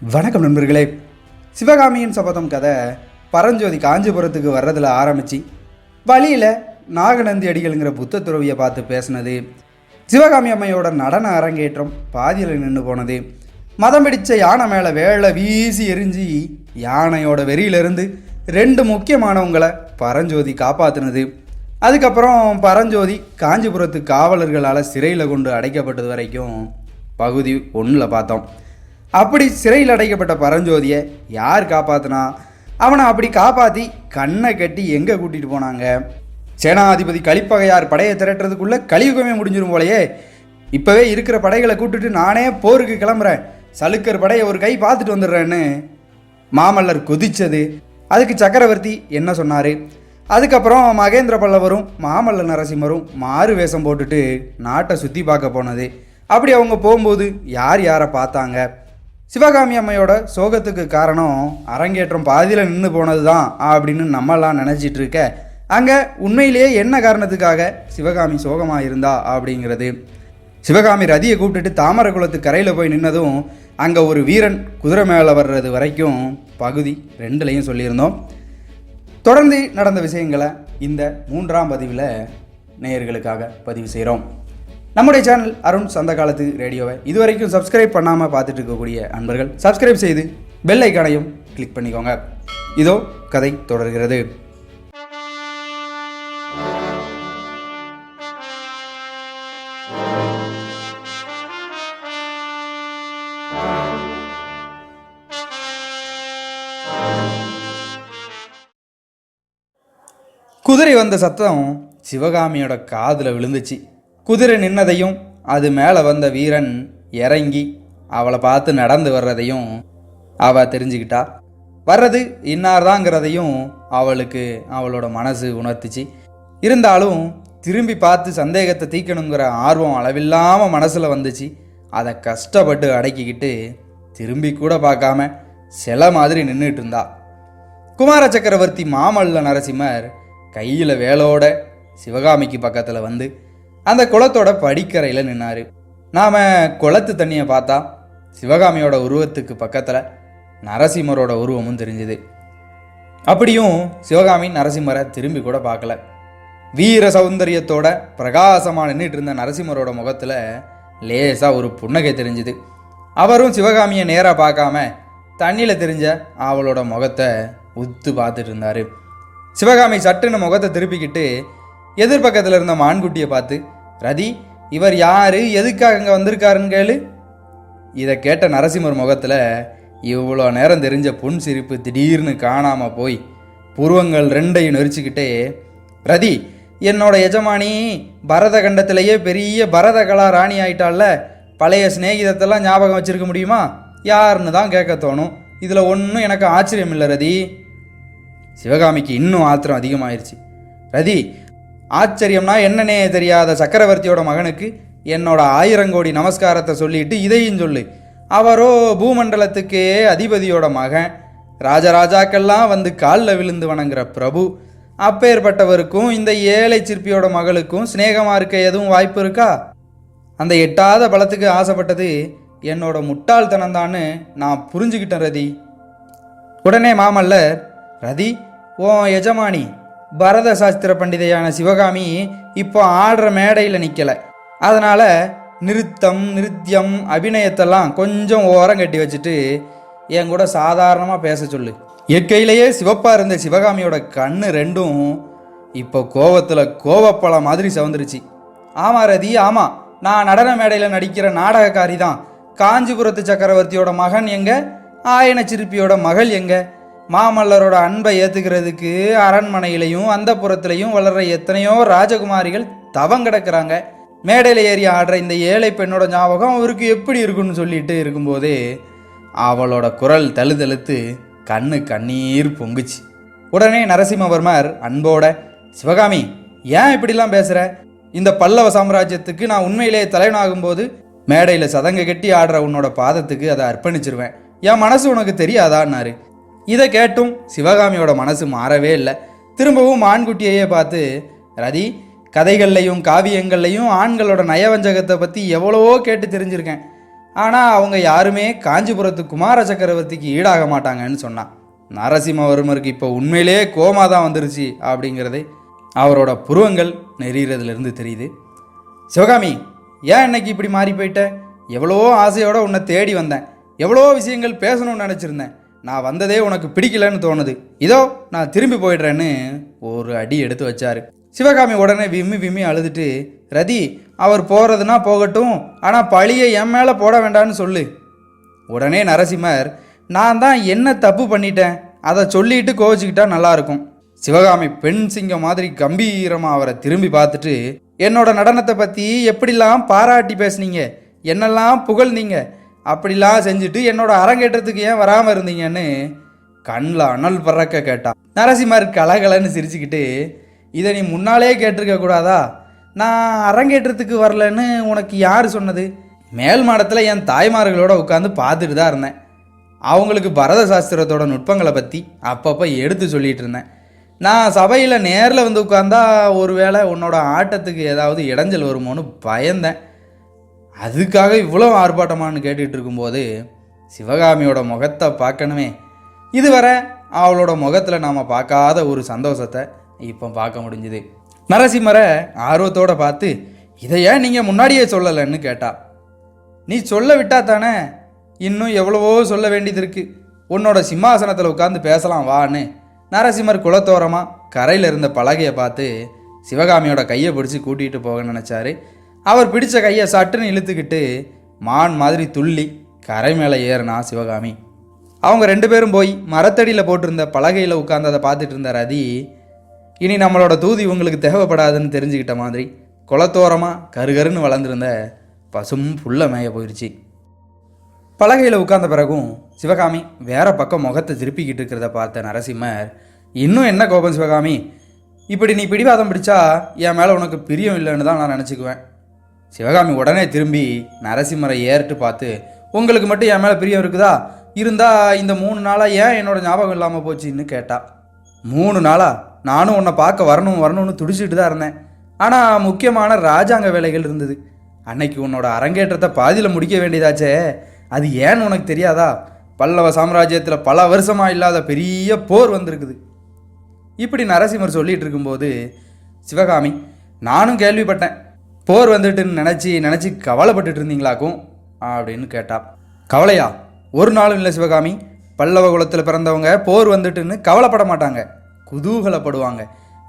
வணக்கம் நண்பர்களே. சிவகாமியின் சபதம் கதை பரஞ்சோதி காஞ்சிபுரத்துக்கு வர்றதில் ஆரம்பித்து வழியில் நாகநந்தி அடிகள்ங்கிற புத்த துறவியை பார்த்து பேசினது, சிவகாமி அம்மையோட நடன அரங்கேற்றம் பாதியில் நின்று போனது, மதம் பிடித்த யானை மேலே வேலை வீசி எரிஞ்சு யானையோட வெறியிலிருந்து 2 முக்கியமானவங்களை பரஞ்சோதி காப்பாற்றினது, அதுக்கப்புறம் பரஞ்சோதி காஞ்சிபுரத்து காவலர்களால் சிறையில் கொண்டு அடைக்கப்பட்டது வரைக்கும் பகுதி 1ல் பார்த்தோம். அப்படி சிறையில் அடைக்கப்பட்ட பரஞ்சோதியை யார் காப்பாற்றினா, அவனை அப்படி காப்பாற்றி கண்ணை கட்டி எங்கே கூட்டிகிட்டு போனாங்க? சேனாதிபதி கலிப்பகையார் படையை திரட்டுறதுக்குள்ளே கலியுகமே முடிஞ்சிடும் போலையே. இப்போவே இருக்கிற படைகளை கூட்டுட்டு நானே போருக்கு கிளம்புறேன், சலுக்கர் படையை ஒரு கை பார்த்துட்டு வந்துடுறேன்னு மாமல்லர் கொதிச்சது. அதுக்கு சக்கரவர்த்தி என்ன சொன்னார்? அதுக்கப்புறம் மகேந்திர பல்லவரும் மாமல்ல நரசிம்மரும் மாறு வேஷம் போட்டுட்டு நாட்டை சுற்றி பார்க்க போனது. அப்படி அவங்க போகும்போது யார் யாரை பார்த்தாங்க? சிவகாமி அம்மையோட சோகத்துக்கு காரணம் அரங்கேற்றம் பாதியில் நின்று போனது தான் அப்படின்னு நம்மெல்லாம் நினச்சிட்டு இருக்க, அங்கே உண்மையிலேயே என்ன காரணத்துக்காக சிவகாமி சோகமாக இருந்தா அப்படிங்கிறது. சிவகாமி ரதியை கூப்பிட்டுட்டு தாமரை குளத்து கரையில் போய் நின்னதும் அங்கே ஒரு வீரன் குதிரை மேலே வர்றது வரைக்கும் பகுதி 2லையும் சொல்லியிருந்தோம். தொடர்ந்து நடந்த விஷயங்களை இந்த 3ஆம் பதிவில் நேயர்களுக்காக பதிவு செய்கிறோம். நம்முடைய சேனல் அருண் சந்த காலத்து ரேடியோவை இதுவரைக்கும் சப்ஸ்கிரைப் பண்ணாமல் பார்த்துட்டு இருக்கக்கூடிய அன்பர்கள் சப்ஸ்கிரைப் செய்து பெல் ஐக்கானையும் கிளிக் பண்ணிக்கோங்க. இதோ கதை தொடர்கிறது. குதிரை வந்த சத்தம் சிவகாமியோட காதில் விழுந்துச்சு. குதிரை நின்னதையும் அது மேலே வந்த வீரன் இறங்கி அவளை பார்த்து நடந்து வர்றதையும் அவள் தெரிஞ்சுக்கிட்டா. வர்றது இன்னார்தாங்கிறதையும் அவளுக்கு அவளோட மனசு உணர்த்துச்சு. இருந்தாலும் திரும்பி பார்த்து சந்தேகத்தை தீக்கணுங்கிற ஆர்வம் அளவில்லாமல் மனசில் வந்துச்சு. அதை கஷ்டப்பட்டு அடக்கிக்கிட்டு திரும்பி கூட பார்க்காம சில மாதிரி நின்றுட்டு இருந்தா. குமார சக்கரவர்த்தி மாமல்ல நரசிம்மர் கையில் வேலோட சிவகாமிக்கு பக்கத்தில் வந்து அந்த குளத்தோட படிக்கரையில் நின்னார். நாம் குளத்து தண்ணியை பார்த்தா சிவகாமியோட உருவத்துக்கு பக்கத்தில் நரசிம்மரோட உருவமும் தெரிஞ்சுது. அப்படியும் சிவகாமி நரசிம்மரை திரும்பி கூட பார்க்கல. வீர சௌந்தரியத்தோட பிரகாசமாக நின்றுட்டு இருந்த நரசிம்மரோட முகத்தில் லேசாக ஒரு புன்னகை தெரிஞ்சுது. அவரும் சிவகாமியை நேராக பார்க்காம தண்ணியில் தெரிஞ்ச அவளோட முகத்தை உத்து பார்த்துட்டு இருந்தார். சிவகாமி சட்டுன்னு முகத்தை திருப்பிக்கிட்டு எதிர்பக்கத்தில் இருந்த மான்குட்டியை பார்த்து, ரதி, இவர் யாரு, எதுக்காக இங்கே வந்திருக்காருன்னு கேளு. இதை கேட்ட நரசிம்மர் முகத்தில் இவ்வளோ நேரம் தெரிஞ்ச புன் சிரிப்பு திடீர்னு காணாமல் போய் புருவங்கள் 2ஐயும் நெரிச்சிக்கிட்டே, ரதி, என்னோட எஜமானி பரத கண்டத்திலேயே பெரிய பரத கலா ராணி ஆயிட்டால, பழைய சிநேகிதத்தெல்லாம் ஞாபகம் வச்சுருக்க முடியுமா? யாருன்னு தான் கேட்க தோணும். இதில் ஒன்றும் எனக்கு ஆச்சரியம் இல்லை ரதி. சிவகாமிக்கு இன்னும் ஆத்திரம் அதிகமாயிருச்சு. ரதி, ஆச்சரியம்னா என்னன்னே தெரியாத சக்கரவர்த்தியோட மகனுக்கு என்னோட 1000 கோடி நமஸ்காரத்தை சொல்லிட்டு இதையும் சொல்லு. அவரோ பூமண்டலத்துக்கே அதிபதியோட மகன், ராஜராஜாக்கெல்லாம் வந்து காலில் விழுந்து வணங்குற பிரபு. அப்பேற்பட்டவருக்கும் இந்த ஏழை சிற்பியோட மகளுக்கும் சிநேகமாக இருக்க எதுவும் வாய்ப்பு இருக்கா? அந்த எட்டாத பலத்துக்கு ஆசைப்பட்டது என்னோட முட்டாள்தனம்தான்னு நான் புரிஞ்சுக்கிட்டேன் ரதி. உடனே மாமல்லர், ரதி, ஓ எஜமானி பரத சாஸ்திர பண்டிதையான சிவகாமி இப்போ ஆடுற மேடையில் நிற்கலை. அதனால் நிருத்தியம் அபிநயத்தெல்லாம் கொஞ்சம் ஓரம் கட்டி வச்சுட்டு என் கூட சாதாரணமாக பேச சொல்லு. இயற்கையிலேயே சிவப்பாக இருந்த சிவகாமியோட கண்ணு 2ம் இப்போ கோவத்தில் கோவப்பழ மாதிரி சவுந்துருச்சு. ஆமாம் ரதி, ஆமாம், நான் நடன மேடையில் நடிக்கிற நாடகக்காரி தான். காஞ்சிபுரத்து சக்கரவர்த்தியோட மகன் எங்க? ஆயன சிற்பியோட மகள் எங்க? மாமல்லரோட அன்பை ஏற்றுக்கிறதுக்கு அரண்மனையிலையும் அந்த புறத்துலையும் வளர்கிற எத்தனையோ ராஜகுமாரிகள் தவம் கிடக்கிறாங்க. மேடையில் ஏறி ஆடுற இந்த ஏழை பெண்ணோட ஞாபகம் அவருக்கு எப்படி இருக்குன்னு சொல்லிட்டு இருக்கும்போதே அவளோட குரல் தழுதழுத்து கண்ணீர் பொங்குச்சு. உடனே நரசிம்மவர்மர் அன்போட, சிவகாமி, ஏன் இப்படிலாம் பேசுகிற? இந்த பல்லவ சாம்ராஜ்யத்துக்கு நான் உண்மையிலேயே தலைவனாகும்போது மேடையில் சதங்க கட்டி ஆடுற உன்னோட பாதத்துக்கு அதை அர்ப்பணிச்சிருவேன். என் மனசு உனக்கு தெரியாதான்னாரு. இதை கேட்டும் சிவகாமியோட மனசு மாறவே இல்லை. திரும்பவும் ஆண்குட்டியையே பார்த்து, ரதி, கதைகள்லையும் காவியங்கள்லையும் ஆண்களோட நயவஞ்சகத்தை பற்றி எவ்வளவோ கேட்டு தெரிஞ்சிருக்கேன். ஆனால் அவங்க யாருமே காஞ்சிபுரத்து குமார சக்கரவர்த்திக்கு ஈடாக மாட்டாங்கன்னு சொன்னான். நரசிம்மவர்மருக்கு இப்போ உண்மையிலே கோமா தான் வந்துருச்சு அப்படிங்கிறதே அவரோட புருவங்கள் நெறிகிறதுலேருந்து தெரியுது. சிவகாமி, ஏன் இன்னைக்கு இப்படி மாறி போயிட்ட? எவ்வளோ ஆசையோடு உன்னை தேடி வந்தேன், எவ்வளோ விஷயங்கள் பேசணும்னு நினச்சிருந்தேன். நான் வந்ததே உனக்கு பிடிக்கலன்னு தோணுது. இதோ நான் திரும்பி போயிடுறேன்னு ஒரு அடி எடுத்து வச்சாரு. சிவகாமி உடனே விம்மி விம்மி அழுதுட்டு, ரதி, அவர் போகிறதுனா போகட்டும், ஆனால் பழியை என் மேலே போட வேண்டான்னு சொல்லு. உடனே நரசிம்மர், நான் தான் என்ன தப்பு பண்ணிட்டேன், அதை சொல்லிட்டு கோவிச்சுக்கிட்டா நல்லாயிருக்கும். சிவகாமி பெண் சிங்கம் மாதிரி கம்பீரமாக அவரை திரும்பி பார்த்துட்டு, என்னோட நடனத்தை பற்றி எப்படிலாம் பாராட்டி பேசுனீங்க, என்னெல்லாம் புகழ்ந்தீங்க, அப்படிலாம் செஞ்சுட்டு என்னோட அரங்கேற்றத்துக்கு ஏன் வராமல் இருந்தீங்கன்னு கண்ணில் அனல் பறக்க கேட்டான். நரசிம்மர் கலகலன்னு சிரிச்சுக்கிட்டு, இதை நீ முன்னாலே கேட்டிருக்க கூடாதா? நான் அரங்கேற்றத்துக்கு வரலன்னு உனக்கு யார் சொன்னது? மேல் மாடத்தில் என் தாய்மார்களோட உட்காந்து பார்த்துட்டு தான் இருந்தேன். அவங்களுக்கு பரத சாஸ்திரத்தோட நுட்பங்களை பற்றி அப்பப்போ எடுத்து சொல்லிகிட்டு இருந்தேன். நான் சபையில் நேரில் வந்து உட்காந்தா ஒருவேளை உன்னோட ஆட்டத்துக்கு ஏதாவது இடைஞ்சல் வருமோன்னு பயந்தேன். அதுக்காக இவ்வளோ ஆர்ப்பாட்டமானு கேட்டுட்டு இருக்கும்போது சிவகாமியோட முகத்தை பார்க்கணுமே. இதுவரை அவளோட முகத்தில் நாம் பார்க்காத ஒரு சந்தோஷத்தை இப்போ பார்க்க முடிஞ்சுது. நரசிம்மரை ஆர்வத்தோடு பார்த்து, இதை ஏன் நீங்கள் முன்னாடியே சொல்லலைன்னு கேட்டா. நீ சொல்ல விட்டா தானே, இன்னும் எவ்வளவோ சொல்ல வேண்டியது இருக்குது. உன்னோட சிம்மாசனத்தில் உட்காந்து பேசலாம் வான்னு நரசிம்மர் குலத்தோரமாக கரையில் இருந்த பலகையை பார்த்து சிவகாமியோட கையை பிடிச்சி கூட்டிகிட்டு போக நினச்சாரு. அவர் பிடிச்ச கையை சட்டுன்னு இழுத்துக்கிட்டு மான் மாதிரி துள்ளி கரை மேலே ஏறினா சிவகாமி. அவங்க 2 பேரும் போய் மரத்தடியில் போட்டிருந்த பலகையில் உட்காந்து அதை பார்த்துட்டு இருந்த ரதி, இனி நம்மளோட தூது இவங்களுக்கு தேவைப்படாதுன்னு தெரிஞ்சுக்கிட்ட மாதிரி குளத்தோரமாக கருகருன்னு வளர்ந்துருந்த பசும் புல்ல மேய போயிடுச்சு. பலகையில் உட்கார்ந்த பிறகும் சிவகாமி வேற பக்கம் முகத்தை திருப்பிக்கிட்டு இருக்கிறத பார்த்த நரசிம்மர், இன்னும் என்ன கோபம் சிவகாமி? இப்படி நீ பிடிவாதம் பிடிச்சா என் மேலே உனக்கு பிரியம் இல்லைன்னு தான் நான் நினச்சிக்குவேன். சிவகாமி உடனே திரும்பி நரசிம்மரை ஏறிட்டு பார்த்து, உங்களுக்கு மட்டும் என் மேலே பிரியம் இருக்குதா? இருந்தா இந்த 3 நாளாக ஏன் என்னோட ஞாபகம் இல்லாமல் போச்சுன்னு கேட்டா. 3 நாளா நானும் உன்னை பார்க்க வரணும்னு துடிச்சிட்டு தான் இருந்தேன். ஆனால் முக்கியமான ராஜாங்க வேலைகள் இருந்தது. அன்னைக்கு உன்னோட அரங்கேற்றத்தை பாதியில் முடிக்க வேண்டியதாச்சே, அது ஏன்னு உனக்கு தெரியாதா? பல்லவ சாம்ராஜ்யத்தில் பல வருஷமாக இல்லாத பெரிய போர் வந்திருக்குது. இப்படி நரசிம்மர் சொல்லிட்டு இருக்கும்போது சிவகாமி, நானும் கேள்விப்பட்டேன், போர் வந்துட்டுன்னு நினச்சி கவலைப்பட்டுட்டு இருந்தீங்களாக்கும் அப்படின்னு கேட்டா. கவலையா? ஒரு நாளும் இல்லை சிவகாமி. பல்லவ குலத்தில் பிறந்தவங்க போர் வந்துட்டுன்னு கவலைப்பட மாட்டாங்க, குதூகலப்படுவாங்க.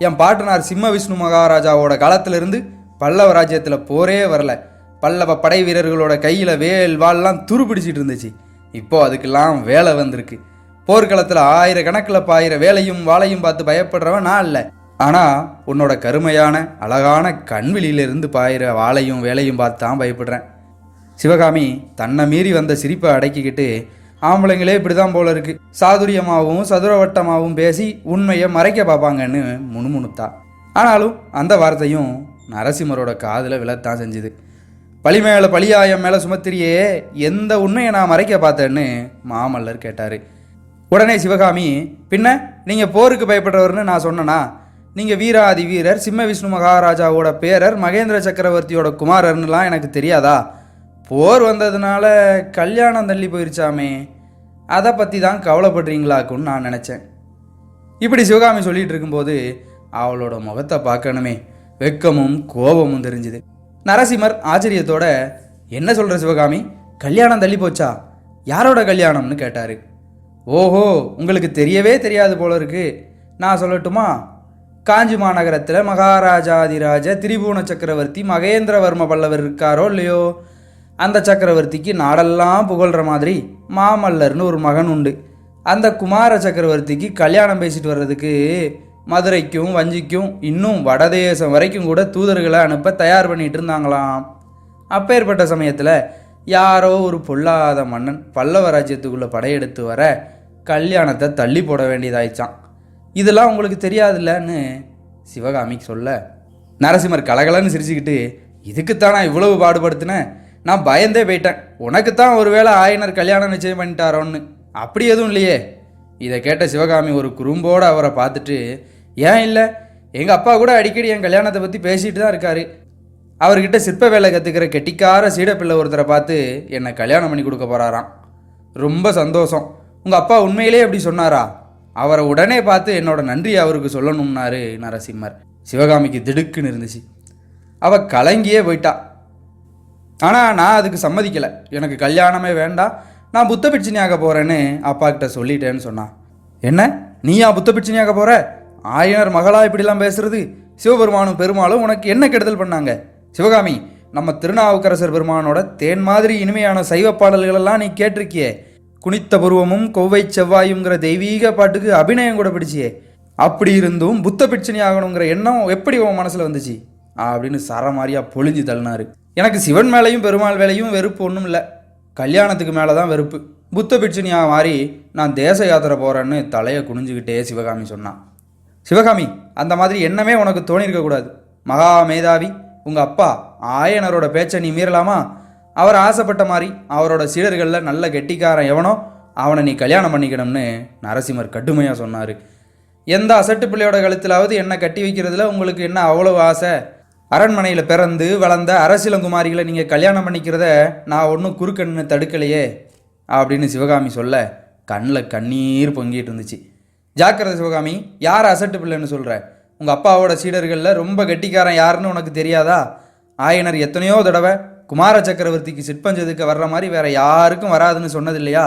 என் பாட்டனார் சிம்ம விஷ்ணு மகாராஜாவோட காலத்திலிருந்து பல்லவ ராஜ்யத்தில் போரே வரல. பல்லவ படை வீரர்களோட கையில் வேல் வால்லாம் துருப்பிடிச்சிட்டு இருந்துச்சு. இப்போ அதுக்கெல்லாம் வேலை வந்திருக்கு. போர்க்களத்தில் 1000 கணக்கில் பாயிற வேலையும் வாளையும் பார்த்து பயப்படுறவன் நான் இல்லை. ஆனால் உன்னோட கருமையான அழகான கண்விழியிலிருந்து பாயிற வாளையும் வேலையும் பார்த்து தான் பயப்படுறேன். சிவகாமி தன்னை மீறி வந்த சிரிப்பை அடக்கிக்கிட்டு, ஆம்பளைங்களே இப்படி தான் போல இருக்கு, சாதுரியமாகவும் சதுரவட்டமாகவும் பேசி உண்மையை மறைக்க பார்ப்பாங்கன்னு முணுமுணுத்தா. ஆனாலும் அந்த வார்த்தையும் நரசிம்மரோட காதில் விழத்தான் செஞ்சுது. பழி மேலே பழியாயம் மேலே சுமத்திரியே, எந்த உண்மையை நான் மறைக்க பார்த்தேன்னு மாமல்லர் கேட்டார். உடனே சிவகாமி, பின்ன நீங்கள் போருக்கு பயப்படுறவர்னு நான் சொன்னனா? நீங்கள் வீராதி வீரர் சிம்ம விஷ்ணு மகாராஜாவோட பேரர் மகேந்திர சக்கரவர்த்தியோட குமாரர்னுலாம் எனக்கு தெரியாதா? போர் வந்ததுனால கல்யாணம் தள்ளி போயிருச்சாமே, அதை பற்றி தான் கவலைப்படுறீங்களாக்குன்னு நான் நினச்சேன். இப்படி சிவகாமி சொல்லிகிட்டு இருக்கும்போது அவளோட முகத்தை பார்க்கணுமே, வெக்கமும் கோபமும் தெரிஞ்சுது. நரசிம்மர் ஆச்சரியத்தோட, என்ன சொல்கிற சிவகாமி, கல்யாணம் தள்ளி போச்சா? யாரோட கல்யாணம்னு கேட்டார். ஓஹோ, உங்களுக்கு தெரியவே தெரியாது போல இருக்கு, நான் சொல்லட்டுமா? காஞ்சி மாநகரத்தில் மகாராஜாதிராஜ திரிபுவன சக்கரவர்த்தி மகேந்திரவர்ம பல்லவர் இருக்காரோ இல்லையோ, அந்த சக்கரவர்த்திக்கு நாடெல்லாம் புகழ்கிற மாதிரி மாமல்லர்னு ஒரு மகன் உண்டு. அந்த குமார சக்கரவர்த்திக்கு கல்யாணம் பேசிட்டு வர்றதுக்கு மதுரைக்கும் வஞ்சிக்கும் இன்னும் வடதேசம் வரைக்கும் கூட தூதர்களை அனுப்ப தயார் பண்ணிட்டு இருந்தாங்களாம். அப்பேற்பட்ட சமயத்தில் யாரோ ஒரு பொல்லாத மன்னன் பல்லவ ராஜ்யத்துக்குள்ளே படையெடுத்து வர கல்யாணத்தை தள்ளி போட வேண்டியதாயிடுச்சான். இதெல்லாம் உங்களுக்கு தெரியாதுல்லன்னு சிவகாமிக்கு சொல்ல, நரசிம்மர் கலகலன்னு சிரிச்சுக்கிட்டு, இதுக்குத்தான் நான் இவ்வளவு பாடுபடுத்தினேன், நான் பயந்தே போயிட்டேன், உனக்குத்தான் ஒருவேளை ஆயனர் கல்யாணம் நிச்சயம் பண்ணிட்டாரோன்னு. அப்படி எதுவும் இல்லையே. இதை கேட்ட சிவகாமி ஒரு குறும்போடு அவரை பார்த்துட்டு, ஏன் இல்லை, எங்கள் அப்பா கூட அடிக்கடி என் கல்யாணத்தை பற்றி பேசிகிட்டு தான் இருக்காரு, அவர்கிட்ட சிற்ப வேலை கற்றுக்கிற கெட்டிக்கார சீடப்பிள்ளை ஒருத்தரை பார்த்து என்னை கல்யாணம் பண்ணி கொடுக்க போகிறாராம். ரொம்ப சந்தோஷம். உங்கள் அப்பா உண்மையிலே அப்படி சொன்னாரா? அவரை உடனே பார்த்து என்னோட நன்றியை அவருக்கு சொல்லணும்னாரு நரசிம்மர். சிவகாமிக்கு திடுக்குன்னு இருந்துச்சு. அவள் கலங்கியே போயிட்டா. ஆனால் நான் அதுக்கு சம்மதிக்கலை. எனக்கு கல்யாணமே வேண்டாம், நான் புத்த பிட்சினியாக போகிறேன்னு அப்பா கிட்ட சொல்லிட்டேன்னு சொன்னான். என்ன, நீயா புத்த பிட்சினியாக போகிற? ஆயனர் மகளா இப்படிலாம் பேசுறது? சிவபெருமானும் பெருமாளும் உனக்கு என்ன கெடுதல் பண்ணாங்க? சிவகாமி, நம்ம திருநாவுக்கரசர் பெருமானோட தேன் மாதிரி இனிமையான சைவ பாடல்களெல்லாம் நீ கேட்டிருக்கியே. குனித்த புருவமும் கொவ்வை செவ்வாயுங்கிற தெய்வீக பாட்டுக்கு அபிநயம் கூட பிடிச்சியே. அப்படி இருந்தும் புத்த பிட்சணி ஆகணுங்கிற எண்ணம் எப்படி உன் மனசில் வந்துச்சு அப்படின்னு சரமாரியா பொழிஞ்சு தள்ளினாரு. எனக்கு சிவன் மேலையும் பெருமாள் வேலையும் வெறுப்பு ஒன்றும் இல்லை, கல்யாணத்துக்கு மேலே தான் வெறுப்பு. புத்த பிட்சணியாக மாறி நான் தேச யாத்திரை போகிறேன்னு தலையை குனிஞ்சுக்கிட்டே சிவகாமி சொன்னான். சிவகாமி, அந்த மாதிரி எண்ணமே உனக்கு தோணியிருக்கக்கூடாது. மகா மேதாவி உங்கள் அப்பா ஆயனரோட பேச்சை நீ மீறலாமா? அவர் ஆசைப்பட்ட மாதிரி அவரோட சீடர்களில் நல்ல கெட்டிக்காரன் எவனோ அவனை நீ கல்யாணம் பண்ணிக்கணும்னு நரசிம்மர் கடுமையாக சொன்னார். எந்த அசட்டு பிள்ளையோட கழுத்திலாவது என்னை கட்டி வைக்கிறதுல உங்களுக்கு என்ன அவ்வளவு ஆசை? அரண்மனையில் பிறந்து வளர்ந்த அரசியலங்குமாரிகளை நீங்கள் கல்யாணம் பண்ணிக்கிறத நான் ஒன்றும் குறுக்கண்ணு தடுக்கலையே அப்படின்னு சிவகாமி சொல்ல கண்ணில் கண்ணீர் பொங்கிட்டு இருந்துச்சு. ஜாக்கிரதை சிவகாமி, யார் அசட்டு பிள்ளைன்னு சொல்கிற? உங்கள் அப்பாவோட சீடர்களில் ரொம்ப கெட்டிக்காரன் யாருன்னு உனக்கு தெரியாதா? ஆயனர் எத்தனையோ தடவை குமார சக்கரவர்த்திக்கு சிற்பஞ்சதுக்கு வர்ற மாதிரி வேற யாருக்கும் வராதுன்னு சொன்னது இல்லையா?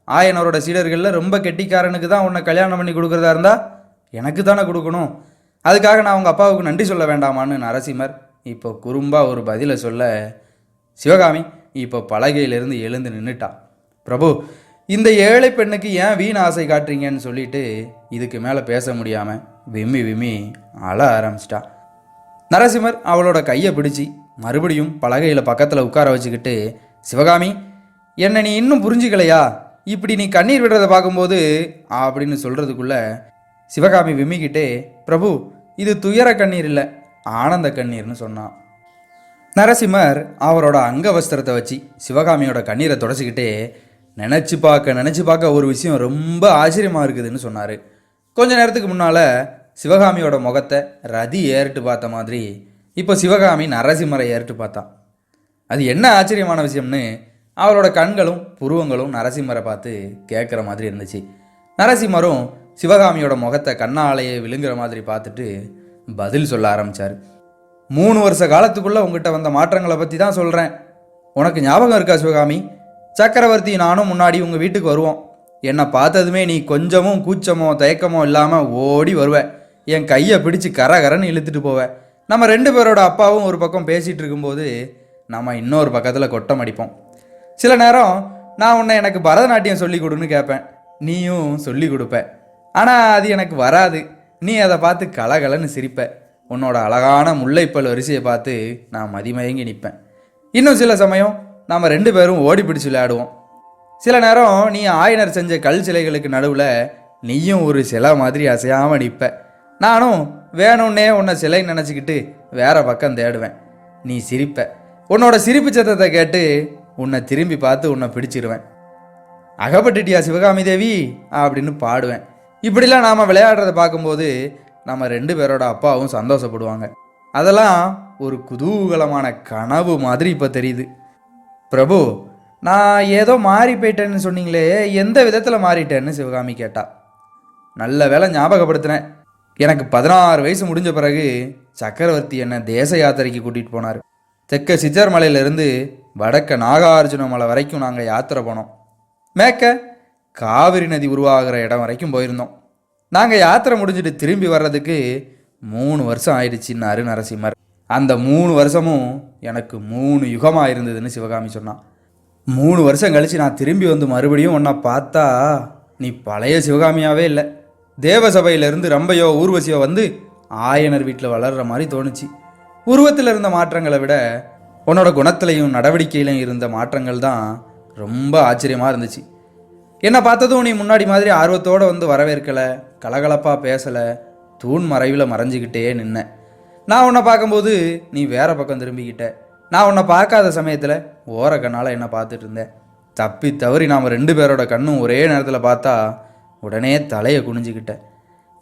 ஆயனரோட சீடர்களில் ரொம்ப கெட்டிக்காரனுக்கு தான் உன்னை கல்யாணம் பண்ணி கொடுக்குறதா இருந்தா எனக்கு தானே கொடுக்கணும். அதுக்காக நான் உங்கள் அப்பாவுக்கு நன்றி சொல்ல வேண்டாமான்னு நரசிம்மர் இப்போ குறும்பா ஒரு பதிலை சொல்ல சிவகாமி இப்போ பலகையிலிருந்து எழுந்து நின்றுட்டா. பிரபு, இந்த ஏழை பெண்ணுக்கு ஏன் வீண் ஆசை காட்டுறீங்கன்னு சொல்லிட்டு இதுக்கு மேலே பேச முடியாமல் விம்மி விம்மி அழ ஆரம்பிச்சிட்டா. நரசிம்மர் அவளோட கையை பிடிச்சி மறுபடியும் பலகையில் பக்கத்தில் உட்கார வச்சுக்கிட்டு, சிவகாமி, என்னை நீ இன்னும் புரிஞ்சிக்கலையா? இப்படி நீ கண்ணீர் விடுறதை பார்க்கும்போது அப்படின்னு சொல்கிறதுக்குள்ள சிவகாமி விம்மிக்கிட்டே, பிரபு, இது துயர கண்ணீர் இல்லை, ஆனந்த கண்ணீர்னு சொன்னான். நரசிம்மர் அவரோட அங்கவஸ்திரத்தை வச்சு சிவகாமியோட கண்ணீரை தொடச்சிக்கிட்டே, நினச்சி பார்க்க ஒரு விஷயம் ரொம்ப ஆச்சரியமாக இருக்குதுன்னு சொன்னார். கொஞ்ச நேரத்துக்கு முன்னால் சிவகாமியோட முகத்தை ரதி ஏறிட்டு பார்த்த மாதிரி இப்போ சிவகாமி நரசிம்மரை ஏறிட்டு பார்த்தான். அது என்ன ஆச்சரியமான விஷயம்னு அவரோட கண்களும் புருவங்களும் நரசிம்மரை பார்த்து கேட்குற மாதிரி இருந்துச்சு. நரசிம்மரும் சிவகாமியோட முகத்தை கண்ணாலேயே விழுங்குற மாதிரி பார்த்துட்டு பதில் சொல்ல ஆரம்பித்தார். 3 வருஷ காலத்துக்குள்ளே உங்ககிட்ட வந்த மாற்றங்களை பற்றி தான் சொல்கிறேன். உனக்கு ஞாபகம் இருக்கா சிவகாமி? சக்கரவர்த்தி நானும் முன்னாடி உங்கள் வீட்டுக்கு வருவோம். என்னை பார்த்ததுமே நீ கொஞ்சமும் கூச்சமோ தயக்கமோ இல்லாமல் ஓடி வருவ. என் கையை பிடிச்சி கரன்னு இழுத்துட்டு போவேன். நம்ம 2 பேரோட அப்பாவும் ஒரு பக்கம் பேசிகிட்டு இருக்கும்போது நம்ம இன்னொரு பக்கத்தில் கொட்டம் அடிப்போம். சில நேரம் நான் உன்னை எனக்கு பரதநாட்டியம் சொல்லி கொடுன்னு கேட்பேன், நீயும் சொல்லி கொடுப்ப. ஆனால் அது எனக்கு வராது. நீ அதை பார்த்து கலகலன்னு சிரிப்ப. உன்னோட அழகான முல்லைப்பல் வரிசையை பார்த்து நான் மதிமயங்கி நிற்பேன். இன்னும் சில சமயம் நாம் 2 பேரும் ஓடி பிடிச்சி விளையாடுவோம். சில நேரம் நீ ஆயனர் செஞ்ச கல் சிலைகளுக்கு நடுவில் நீயும் ஒரு சிலை மாதிரி அசையாமல் நிற்ப. நானும் வேணும்னே உன்னை சிலை நினச்சிக்கிட்டு வேற பக்கம் தேடுவேன். நீ சிரிப்ப. உன்னோட சிரிப்பு சத்தத்தை கேட்டு உன்னை திரும்பி பார்த்து உன்னை பிடிச்சிருவேன். அகப்பட்டுட்டியா சிவகாமி தேவி அப்படின்னு பாடுவேன். இப்படிலாம் நாம் விளையாடுறத பார்க்கும்போது நம்ம 2 பேரோட அப்பாவும் சந்தோஷப்படுவாங்க. அதெல்லாம் ஒரு குதூகலமான கனவு மாதிரி இப்போ தெரியுது. பிரபு, நான் ஏதோ மாறி போயிட்டேன்னு சொன்னீங்களே, எந்த விதத்தில் மாறிட்டேன்னு சிவகாமி கேட்டா. நல்ல வேலை ஞாபகப்படுத்தினேன். எனக்கு 16 வயசு முடிஞ்ச பிறகு சக்கரவர்த்தி என்னை தேச யாத்திரைக்கு கூட்டிகிட்டு போனார். தெற்க சிச்சர் மலையிலிருந்து வடக்க நாகார்ஜுன மலை வரைக்கும் நாங்கள் யாத்திரை போனோம். மேற்க காவிரி நதி உருவாகிற இடம் வரைக்கும் போயிருந்தோம். நாங்கள் யாத்திரை முடிஞ்சுட்டு திரும்பி வர்றதுக்கு 3 வருஷம் ஆயிடுச்சுன்னாரு நரசிம்மர். அந்த 3 வருஷமும் எனக்கு 3 யுகமாக இருந்ததுன்னு சிவகாமி சொன்னான். 3 வருஷம் கழித்து நான் திரும்பி வந்து மறுபடியும் உன்னை பார்த்தா நீ பழைய சிவகாமியாகவே இல்லை. தேவசபையிலேருந்து ரம்பையோ ஊர்வசியோ வந்து ஆயனர் வீட்டில் வளர்கிற மாதிரி தோணுச்சு. உருவத்தில் இருந்த மாற்றங்களை விட உன்னோட குணத்திலையும் நடவடிக்கையிலையும் இருந்த மாற்றங்கள் தான் ரொம்ப ஆச்சரியமாக இருந்துச்சு. என்னை பார்த்ததும் நீ முன்னாடி மாதிரி ஆர்வத்தோடு வந்து வரவேற்கலை, கலகலப்பாக பேசலை, தூண் மறைவில் மறைஞ்சிக்கிட்டே நின்ன. நான் உன்னை பார்க்கும்போது நீ வேற பக்கம் திரும்பிக்கிட்ட. நான் உன்னை பார்க்காத சமயத்தில் ஓர கண்ணால் என்னை பார்த்துட்டு இருந்தேன். தப்பி தவறி நாம் 2 பேரோட கண்ணும் ஒரே நேரத்தில் பார்த்தா உடனே தலையை குனிஞ்சிக்கிட்ட.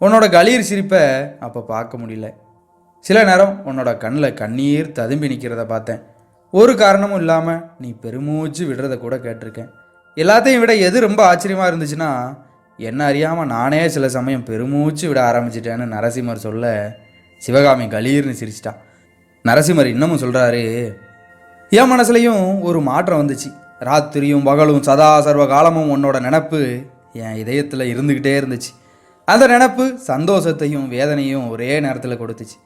உன்னோட களீர் சிரிப்பை அப்போ பார்க்க முடியல. சில நேரம் உன்னோட கண்ணில் கண்ணீர் ததும்பி நிற்கிறத பார்த்தேன். ஒரு காரணமும் இல்லாமல் நீ பெருமூச்சு விடுறத கூட கேட்டிருக்கேன். எல்லாத்தையும் விட எது ரொம்ப ஆச்சரியமாக இருந்துச்சுன்னா, என்ன அறியாமல் நானே சில சமயம் பெருமூச்சு விட ஆரம்பிச்சிட்டேன்னு நரசிம்மர் சொல்ல சிவகாமி கலீர்னு சிரிச்சிட்டான். நரசிம்மர் இன்னமும் சொல்கிறாரு, என் மனசுலையும் ஒரு மாற்றம் வந்துச்சு. ராத்திரியும் பகலும் சதா சர்வ காலமும் உன்னோட நினப்பு என் இதயத்தில் இருந்துக்கிட்டே இருந்துச்சு. அந்த நினப்பு சந்தோஷத்தையும் வேதனையும் ஒரே நேரத்தில் கொடுத்துச்சு.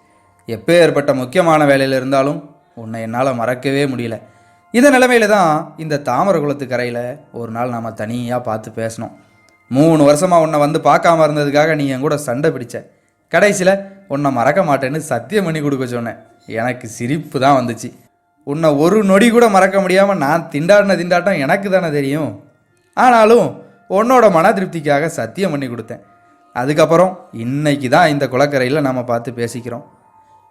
எப்போ ஏற்பட்ட முக்கியமான வேலையில் இருந்தாலும் உன்னை என்னால் மறக்கவே முடியல. இந்த நிலைமையில தான் இந்த தாமரை குளத்து கரையில் ஒரு நாள் நாம் தனியாக பார்த்து பேசினோம். 3 வருஷமாக உன்னை வந்து பார்க்காம இருந்ததுக்காக நீ என் கூட சண்டை பிடிச்ச. கடைசியில் உன்னை மறக்க மாட்டேன்னு சத்தியம் பண்ணி கொடுக்க சொன்னேன். எனக்கு சிரிப்பு தான் வந்துச்சு. உன்னை ஒரு நொடி கூட மறக்க முடியாமல் நான் திண்டாடின திண்டாட்டம் எனக்கு தானே தெரியும். ஆனாலும் உன்னோட மன திருப்திக்காக சத்தியம் பண்ணி கொடுத்தேன். அதுக்கப்புறம் இன்னைக்கு தான் இந்த குளக்கரையில் நம்ம பார்த்து பேசிக்கிறோம்.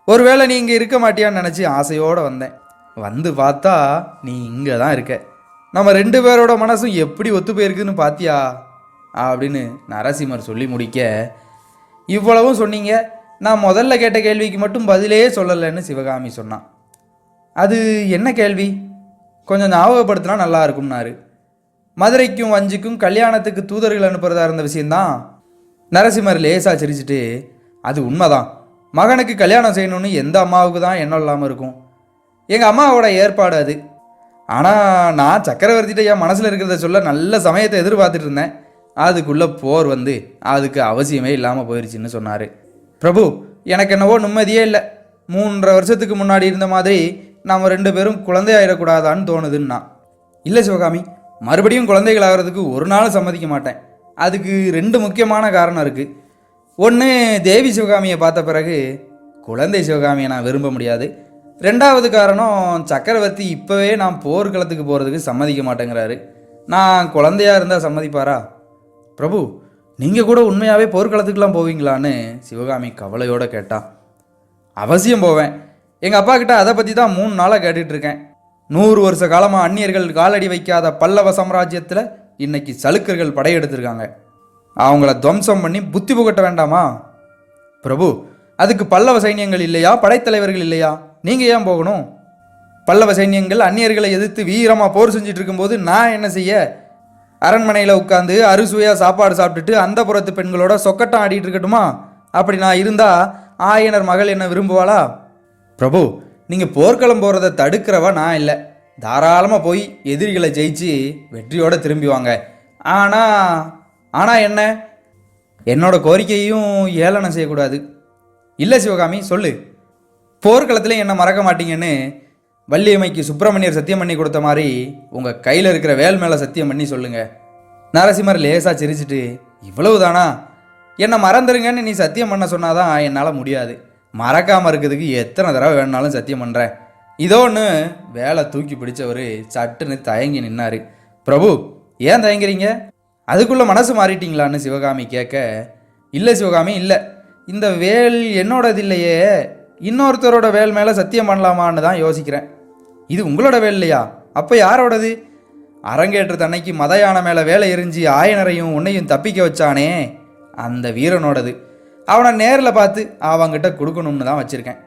ஒருவேளை நீ இங்கே இருக்க மாட்டியான்னு நினச்சி ஆசையோடு வந்தேன். வந்து பார்த்தா நீ இங்கே தான் இருக்க. நம்ம 2 பேரோட மனசும் எப்படி ஒத்து போயிருக்குன்னு பார்த்தியா அப்படின்னு நரசிம்மர் சொல்லி முடிக்க, இவ்வளவும் சொன்னீங்க, நான் முதல்ல கேட்ட கேள்விக்கு மட்டும் பதிலே சொல்லலைன்னு சிவகாமி சொன்னான். அது என்ன கேள்வி? கொஞ்சம் ஞாபகப்படுத்தினா நல்லா இருக்கும்னாரு. மதுரைக்கும் வஞ்சிக்கும் கல்யாணத்துக்கு தூதர்கள் அனுப்புறதா இருந்த விஷயந்தான். நரசிம்மர் லேசா சிரிச்சிட்டு, அது உண்மைதான். மகனுக்கு கல்யாணம் செய்யணும்னு எந்த அம்மாவுக்கு தான் எண்ணம் இல்லாமல் இருக்கும். எங்கள் அம்மாவோட ஏற்பாடு அது. ஆனால் நான் சக்கரவர்த்திகிட்ட என் மனசில் இருக்கிறத சொல்ல நல்ல சமயத்தை எதிர்பார்த்துட்டு இருந்தேன். அதுக்குள்ளே போர் வந்து அதுக்கு அவசியமே இல்லாமல் போயிடுச்சுன்னு சொன்னார். பிரபு, எனக்கு என்னவோ நிம்மதியே இல்லை. 3.5 வருஷத்துக்கு முன்னாடி இருந்த மாதிரி நாம் 2 பேரும் குழந்தையாயிடக்கூடாதான்னு தோணுதுன்னா. இல்லை சிவகாமி, மறுபடியும் குழந்தைகள் ஆகிறதுக்கு ஒரு நாள் சம்மதிக்க மாட்டேன். அதுக்கு 2 முக்கியமான காரணம் இருக்குது. ஒன்று, தேவி சிவகாமியை பார்த்த பிறகு குழந்தை சிவகாமியை நான் விரும்ப முடியாது. 2வது காரணம், சக்கரவர்த்தி இப்போவே நான் போர்க்களத்துக்கு போகிறதுக்கு சம்மதிக்க மாட்டேங்கிறாரு. நான் குழந்தையாக இருந்தால் சம்மதிப்பாரா? பிரபு, நீங்கள் கூட உண்மையாகவே போர்க்களத்துக்கெலாம் போவீங்களான்னு சிவகாமி கவலையோடு கேட்டான். அவசியம் போவேன். எங்கள் அப்பா கிட்ட அதை பற்றி தான் 3 நாளாக கேட்டுட்ருக்கேன். 100 வருஷ காலமாக அந்நியர்கள் காலடி வைக்காத பல்லவ சாம்ராஜ்யத்தில் இன்னைக்கு சலுக்கர்கள் படையெடுத்திருக்காங்க. அவங்கள துவம்சம் பண்ணி புத்தி புகட்ட வேண்டாமா? பிரபு, அதுக்கு பல்லவ சைன்யங்கள் இல்லையா, படைத்தலைவர்கள் இல்லையா? நீங்கள் ஏன் போகணும்? பல்லவ சைன்யங்கள் அந்நியர்களை எதிர்த்து வீரமாக போர் செஞ்சுட்டு இருக்கும்போது நான் என்ன செய்ய? அரண்மனையில் உட்காந்து அறுசுவையாக சாப்பாடு சாப்பிட்டுட்டு அந்த புறத்து பெண்களோட சொக்கட்டம் ஆடிட்டு இருக்கட்டுமா? அப்படி நான் இருந்தால் ஆயனர் மகள் என்ன விரும்புவாளா? பிரபு, நீங்கள் போர்க்களம் போகிறத தடுக்கிறவா நான் இல்லை. தாராளமாக போய் எதிரிகளை ஜெயிச்சு வெற்றியோடு திரும்பி வாங்க. ஆனால் என்ன? என்னோட கோரிக்கையும் ஏளனம் செய்யக்கூடாது. இல்லை சிவகாமி, சொல்லு. போர்க்களத்தில் என்னை மறக்க மாட்டீங்கன்னு வள்ளியம்மைக்கு சுப்பிரமணியர் சத்தியம் பண்ணி கொடுத்த மாதிரி உங்கள் கையில் இருக்கிற வேல் மேலே சத்தியம் பண்ணி சொல்லுங்க. நரசிம்மர் லேசாக சிரிச்சிட்டு, இவ்வளவு தானா? என்னை மறந்துருங்கன்னு நீ சத்தியம் பண்ண சொன்னாதான் என்னால் முடியாது. மறக்காமல் இருக்கிறதுக்கு எத்தனை தடவை வேணுனாலும் சத்தியம் பண்ணுறேன். இதோன்னு வேலை தூக்கி பிடிச்சவர் சட்டுன்னு தயங்கி நின்னார். பிரபு, ஏன் தயங்குறீங்க? அதுக்குள்ளே மனசு மாறிட்டீங்களான்னு சிவகாமி கேட்க, இல்லை சிவகாமி, இல்லை. இந்த வேல் என்னோடது இல்லையே. இன்னொருத்தரோட வேல் மேலே சத்தியம் பண்ணலாமான்னு தான் யோசிக்கிறேன். இது உங்களோட வேல் இல்லையா? அப்போ யாரோடது? அரங்கேற்று தன்னைக்கு மத யானை மேலே வேலை எரிஞ்சு ஆயனரையும் உன்னையும் தப்பிக்க வச்சானே, அந்த வீரனோடது. அவனை நேரில் பார்த்து அவங்கிட்ட கொடுக்கணும்னு தான் வச்சுருக்கேன்.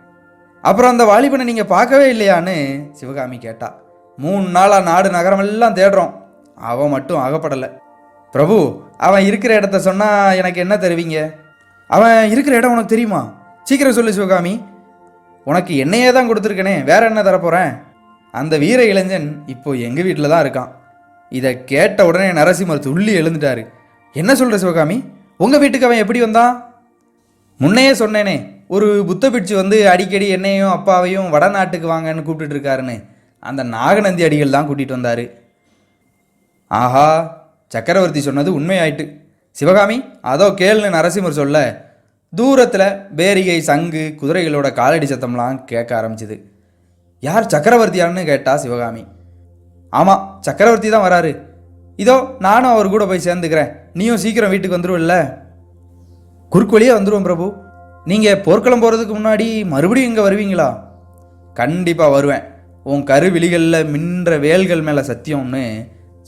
அப்புறம் அந்த வாலிபனை நீங்கள் பார்க்கவே இல்லையான்னு சிவகாமி கேட்டா. 3 நாளாக நாடு நகரமெல்லாம் தேடுறோம், அவன் மட்டும் அகப்படலை. பிரபு, அவன் இருக்கிற இடத்த சொன்னால் எனக்கு என்ன தருவீங்க? அவன் இருக்கிற இடம் உனக்கு தெரியுமா? சீக்கிரம் சொல்லு சிவகாமி. உனக்கு என்னையே தான் கொடுத்துருக்கனே, வேற என்ன தரப்போகிறேன்? அந்த வீர இளைஞன் இப்போ எங்கள் வீட்டில் தான் இருக்கான். இதை கேட்ட உடனே நரசிம்மர் துள்ளி எழுந்துட்டாரு. என்ன சொல்கிற சிவகாமி? உங்கள் வீட்டுக்கு அவன் எப்படி வந்தான்? முன்னையே சொன்னேனே, ஒரு புத்த பிட்சு வந்து அடிக்கடி என்னையும் அப்பாவையும் வடநாட்டுக்கு வாங்கன்னு கூப்பிட்டுட்டு இருக்காருன்னு. அந்த நாகநந்தி அடிகள் தான் கூட்டிகிட்டு வந்தார். ஆஹா, சக்கரவர்த்தி சொன்னது உண்மையாயிட்டு. சிவகாமி, அதோ கேள்னு நரசிம்மர் சொல்ல, தூரத்தில் பேரிகை, சங்கு, குதிரைகளோட காலடி சத்தம்லாம் கேட்க ஆரம்பிச்சுது. யார், சக்கரவர்த்தியான்னு கேட்டா சிவகாமி. ஆமாம், சக்கரவர்த்தி தான் வராரு. இதோ நானும் அவர் கூட போய் சேர்ந்துக்கிறேன். நீயும் சீக்கிரம் வீட்டுக்கு வந்துடுவில்ல? குறுக்கு வந்துடுவோம் பிரபு. நீங்கள் போர்க்களம் போகிறதுக்கு முன்னாடி மறுபடியும் இங்கே வருவீங்களா? கண்டிப்பாக வருவேன். உன் கருவிழிகளில் மின்ற வேல்கள் மேலே சத்தியம்னு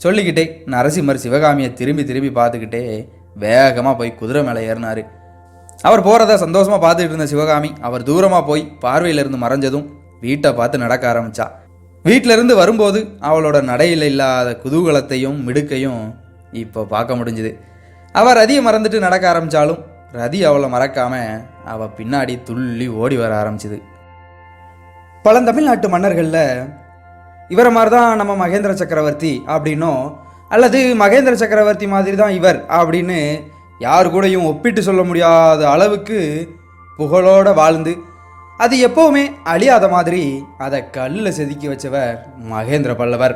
சொல்லிக்கிட்டே நரசிம்மர் சிவகாமியை திரும்பி திரும்பி பார்த்துக்கிட்டே வேகமாக போய் குதிரை மேலே ஏறினார். அவர் போகிறத சந்தோஷமாக பார்த்துட்டு இருந்த சிவகாமி அவர் தூரமாக போய் பார்வையிலிருந்து மறைஞ்சதும் வீட்டை பார்த்து நடக்க ஆரம்பித்தா. வீட்டிலிருந்து வரும்போது அவளோட நடையில் இல்லாத குதூகலத்தையும் மிடுக்கையும் இப்போ பார்க்க முடிஞ்சுது. அவள் ரதியை மறந்துட்டு நடக்க ஆரம்பித்தாலும் ரதி அவளை மறக்காமல் அவள் பின்னாடி துள்ளி ஓடி வர ஆரம்பிச்சுது. பழந்தமிழ்நாட்டு மன்னர்களில் இவரை மாதிரி தான் நம்ம மகேந்திர சக்கரவர்த்தி அப்படின்னும் அல்லது மகேந்திர சக்கரவர்த்தி மாதிரி தான் இவர் அப்படின்னு யாரு கூடயும் ஒப்பிட்டு சொல்ல முடியாத அளவுக்கு புகழோடு வாழ்ந்து அது எப்போவுமே அழியாத மாதிரி அதை கல்லில் செதுக்கி வச்சவர் மகேந்திர பல்லவர்.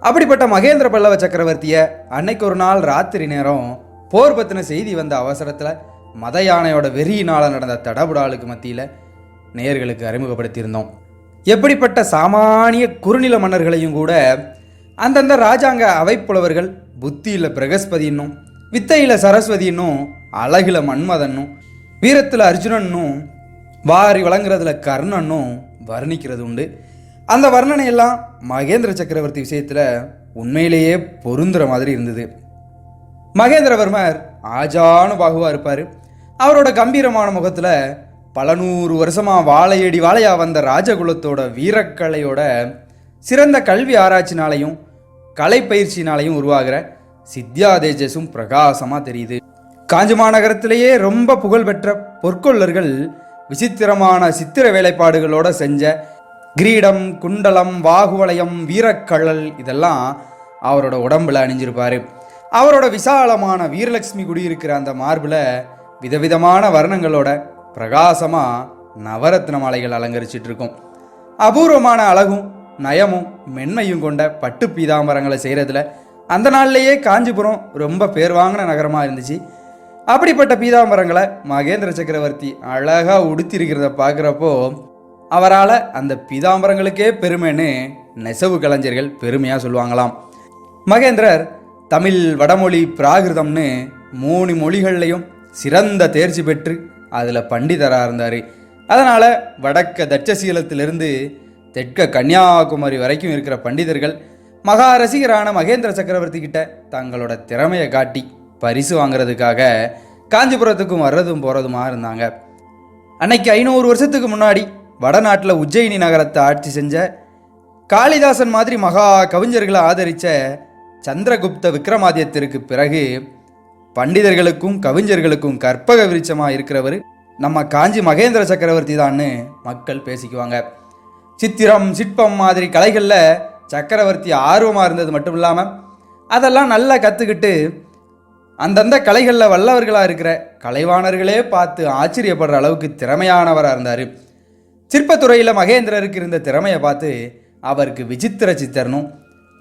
அப்படிப்பட்ட மகேந்திர பல்லவ சக்கரவர்த்தியை அன்னைக்கு ஒரு நாள் ராத்திரி நேரம் போர் பற்றின செய்தி வந்த அவசரத்தில் மத யானையோட வெறியினால் நடந்த தடபுடாலுக்கு மத்தியில் நேயர்களுக்கு அறிமுகப்படுத்தியிருந்தோம். எப்படிப்பட்ட சாமானிய குறுநில மன்னர்களையும் கூட அந்தந்த ராஜாங்க அவைப்புலவர்கள் புத்தியில் பிரகஸ்பதின்னும் வித்தையில் சரஸ்வதின்னும் அழகில் மன்மதன்னும் வீரத்தில் அர்ஜுனன்னும் வாரி வழங்குறதுல கர்ணன்னும் வர்ணிக்கிறது உண்டு. அந்த வர்ணனையெல்லாம் மகேந்திர சக்கரவர்த்தி விஷயத்தில் உண்மையிலேயே பொருந்துற மாதிரி இருந்தது. மகேந்திரவர்மர் ஆஜானு பாகுவாக இருப்பார். அவரோட கம்பீரமான முகத்தில் பல நூறு வருஷமாக வாழையடி வாழையாக வந்த ராஜகுலத்தோட வீரக்கலையோட சிறந்த கல்வி ஆராய்ச்சினாலையும் கலை பயிற்சினாலையும் உருவாகிற சித்யா தேஜஸும் பிரகாசமாக தெரியுது. காஞ்சி மாநகரத்திலேயே ரொம்ப புகழ்பெற்ற பொற்கொள்ளர்கள் விசித்திரமான சித்திர வேலைப்பாடுகளோட செஞ்ச கிரீடம், குண்டலம், வாகுவலயம், வீரக்கழல் இதெல்லாம் அவரோட உடம்புல அணிஞ்சிருப்பார். அவரோட விசாலமான வீரலட்சுமி குடியிருக்கிற அந்த மார்பில் விதவிதமான வர்ணங்களோட பிரகாசமாக நவரத்ன மாலைகள் அலங்கரிச்சிட்டு இருக்கும். அபூர்வமான அழகும் நயமும் மென்மையும் கொண்ட பட்டு பீதாம்பரங்களை செய்கிறதுல அந்த நாள்லேயே காஞ்சிபுரம் ரொம்ப பேர் வாங்கின நகரமாக இருந்துச்சு. அப்படிப்பட்ட பீதாம்பரங்களை மகேந்திர சக்கரவர்த்தி அழகாக உடுத்திருக்கிறத பார்க்குறப்போ அவரால் அந்த பீதாம்பரங்களுக்கே பெருமைன்னு நெசவு கலைஞர்கள் பெருமையாக சொல்லுவாங்களாம். மகேந்திரர் தமிழ், வடமொழி, பிராகிருதம்னு 3 மொழிகள்லையும் சிறந்த தேர்ச்சி பெற்று அதில் பண்டிதராக இருந்தார். அதனால் வடக்க தட்சசீலத்திலிருந்து தெற்க கன்னியாகுமரி வரைக்கும் இருக்கிற பண்டிதர்கள் மகா ரசிகரான மகேந்திர சக்கரவர்த்தி கிட்ட தங்களோட திறமையை காட்டி பரிசு வாங்கிறதுக்காக காஞ்சிபுரத்துக்கும் வர்றதும் போகிறதுமா இருந்தாங்க. அன்னைக்கு 500 வருஷத்துக்கு முன்னாடி வடநாட்டில் உஜ்ஜயினி நகரத்தை ஆட்சி செஞ்ச காளிதாசன் மாதிரி மகா கவிஞர்களை ஆதரித்த சந்திரகுப்த விக்ரமாதித்யத்திற்கு பிறகு பண்டிதர்களுக்கும் கவிஞர்களுக்கும் கற்பக விருட்சமாக இருக்கிறவர் நம்ம காஞ்சி மகேந்திர சக்கரவர்த்தி தான்னு மக்கள் பேசிக்குவாங்க. சித்திரம், சிற்பம் மாதிரி கலைகளில் சக்கரவர்த்தி ஆர்வமாக இருந்தது மட்டும் இல்லாமல் அதெல்லாம் நல்லா கற்றுக்கிட்டு அந்தந்த கலைகளில் வல்லவர்களாக இருக்கிற கலைவாணர்களே பார்த்து ஆச்சரியப்படுற அளவுக்கு திறமையானவராக இருந்தார். சிற்பத்துறையில் மகேந்திரருக்கு இருந்த திறமையை பார்த்து அவருக்கு விசித்திர சித்தர்னும்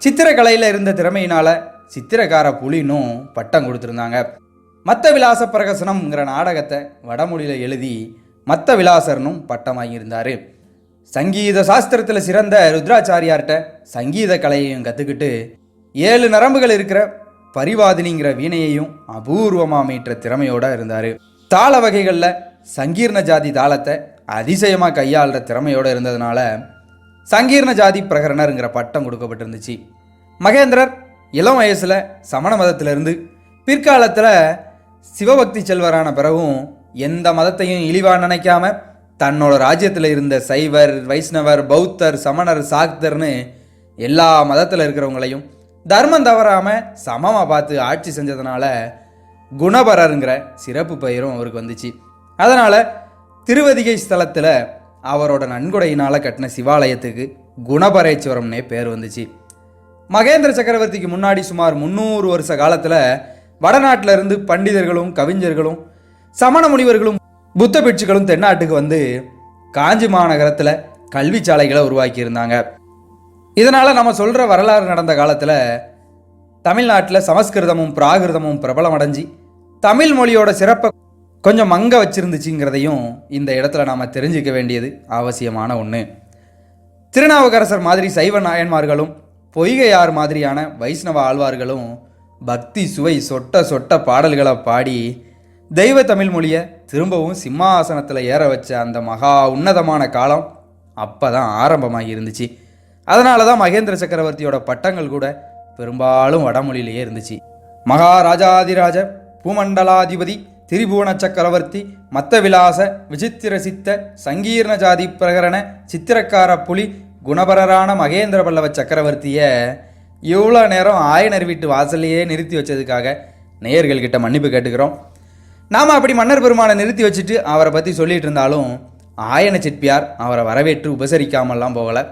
சித்திரக்கலையில் இருந்த திறமையினால் சித்திரக்கார புலின்னும் பட்டம் கொடுத்துருந்தாங்க. மத்த விலாச பிரகசனம்ங்கிற நாடகத்தை வடமொழியில் எழுதி மத்த விலாசர்னும் பட்டம் வாங்கியிருந்தார். சங்கீத சாஸ்திரத்தில் சிறந்த ருத்ராச்சாரியார்கிட்ட சங்கீத கலையையும் கற்றுக்கிட்டு 7 நரம்புகள் இருக்கிற பரிவாதினிங்கிற வீணையையும் அபூர்வமாக மீற்ற திறமையோடு இருந்தார். தாள வகைகளில் சங்கீர்ண ஜாதி தாளத்தை அதிசயமாக கையாளுற திறமையோடு இருந்ததுனால சங்கீர்ண ஜாதி பிரகரணருங்கிற பட்டம் கொடுக்கப்பட்டிருந்துச்சு. மகேந்திரர் இளம் வயசில் சமண மதத்திலிருந்து பிற்காலத்தில் சிவபக்தி செல்வரான பிறகும் எந்த மதத்தையும் இழிவாக நினைக்காம தன்னோட ராஜ்யத்தில் இருந்த சைவர், வைஷ்ணவர், பௌத்தர், சமணர், சாக்தர்னு எல்லா மதத்தில் இருக்கிறவங்களையும் தர்மம் தவறாமல் சமமாக பார்த்து ஆட்சி செஞ்சதுனால குணபரருங்கிற சிறப்பு பெயரும் அவருக்கு வந்துச்சு. அதனால் திருவதிகை ஸ்தலத்தில் அவரோட நன்கொடையினால் கட்டின சிவாலயத்துக்கு குணபரேஸ்வரம்னே பேர் வந்துச்சு. மகேந்திர சக்கரவர்த்திக்கு முன்னாடி சுமார் 300 வருஷ காலத்தில் வடநாட்டில் இருந்து பண்டிதர்களும் கவிஞர்களும் சமண முனிவர்களும் புத்த பிட்சுகளும் தென்னாட்டுக்கு வந்து காஞ்சி மாநகரத்தில் கல்வி சாலைகளை உருவாக்கியிருந்தாங்க. இதனால் நம்ம சொல்கிற வரலாறு நடந்த காலத்தில் தமிழ்நாட்டில் சமஸ்கிருதமும் பிராகிருதமும் பிரபலம் அடைஞ்சி தமிழ் மொழியோட சிறப்பை கொஞ்சம் மங்க வச்சிருந்துச்சுங்கிறதையும் இந்த இடத்துல நாம் தெரிஞ்சிக்க வேண்டியது அவசியமான ஒன்று. திருநாவுக்கரசர் மாதிரி சைவ நாயன்மார்களும் பொய்கையார் மாதிரியான வைஷ்ணவ ஆழ்வார்களும் பக்தி சுவை சொட்ட சொட்ட பாடல்களை பாடி தெய்வ தமிழ் மொழியை திரும்பவும் சிம்மாசனத்தில் ஏற வச்ச அந்த மகா உன்னதமான காலம் அப்போ தான் ஆரம்பமாகி இருந்துச்சு. அதனால தான் மகேந்திர சக்கரவர்த்தியோட பட்டங்கள் கூட பெரும்பாலும் வடமொழியிலேயே இருந்துச்சு. மகாராஜாதிராஜ பூமண்டலாதிபதி திரிபுவன சக்கரவர்த்தி மத்த விலாச விசித்திர சித்த சங்கீர்ண ஜாதி பிரகரண சித்திரக்கார புலி குணபரரான மகேந்திர பல்லவ சக்கரவர்த்தியை இவ்வளோ நேரம் ஆயனர் வீட்டு வாசல்லையே நிறுத்தி வச்சதுக்காக நேயர்கள்கிட்ட மன்னிப்பு கேட்டுக்கிறோம். நாம் அப்படி மன்னர் பெருமானை நிறுத்தி வச்சுட்டு அவரை பற்றி சொல்லிட்டு இருந்தாலும் ஆயன சிற்பியார் அவரை வரவேற்று உபசரிக்காமல்லாம் போகலை.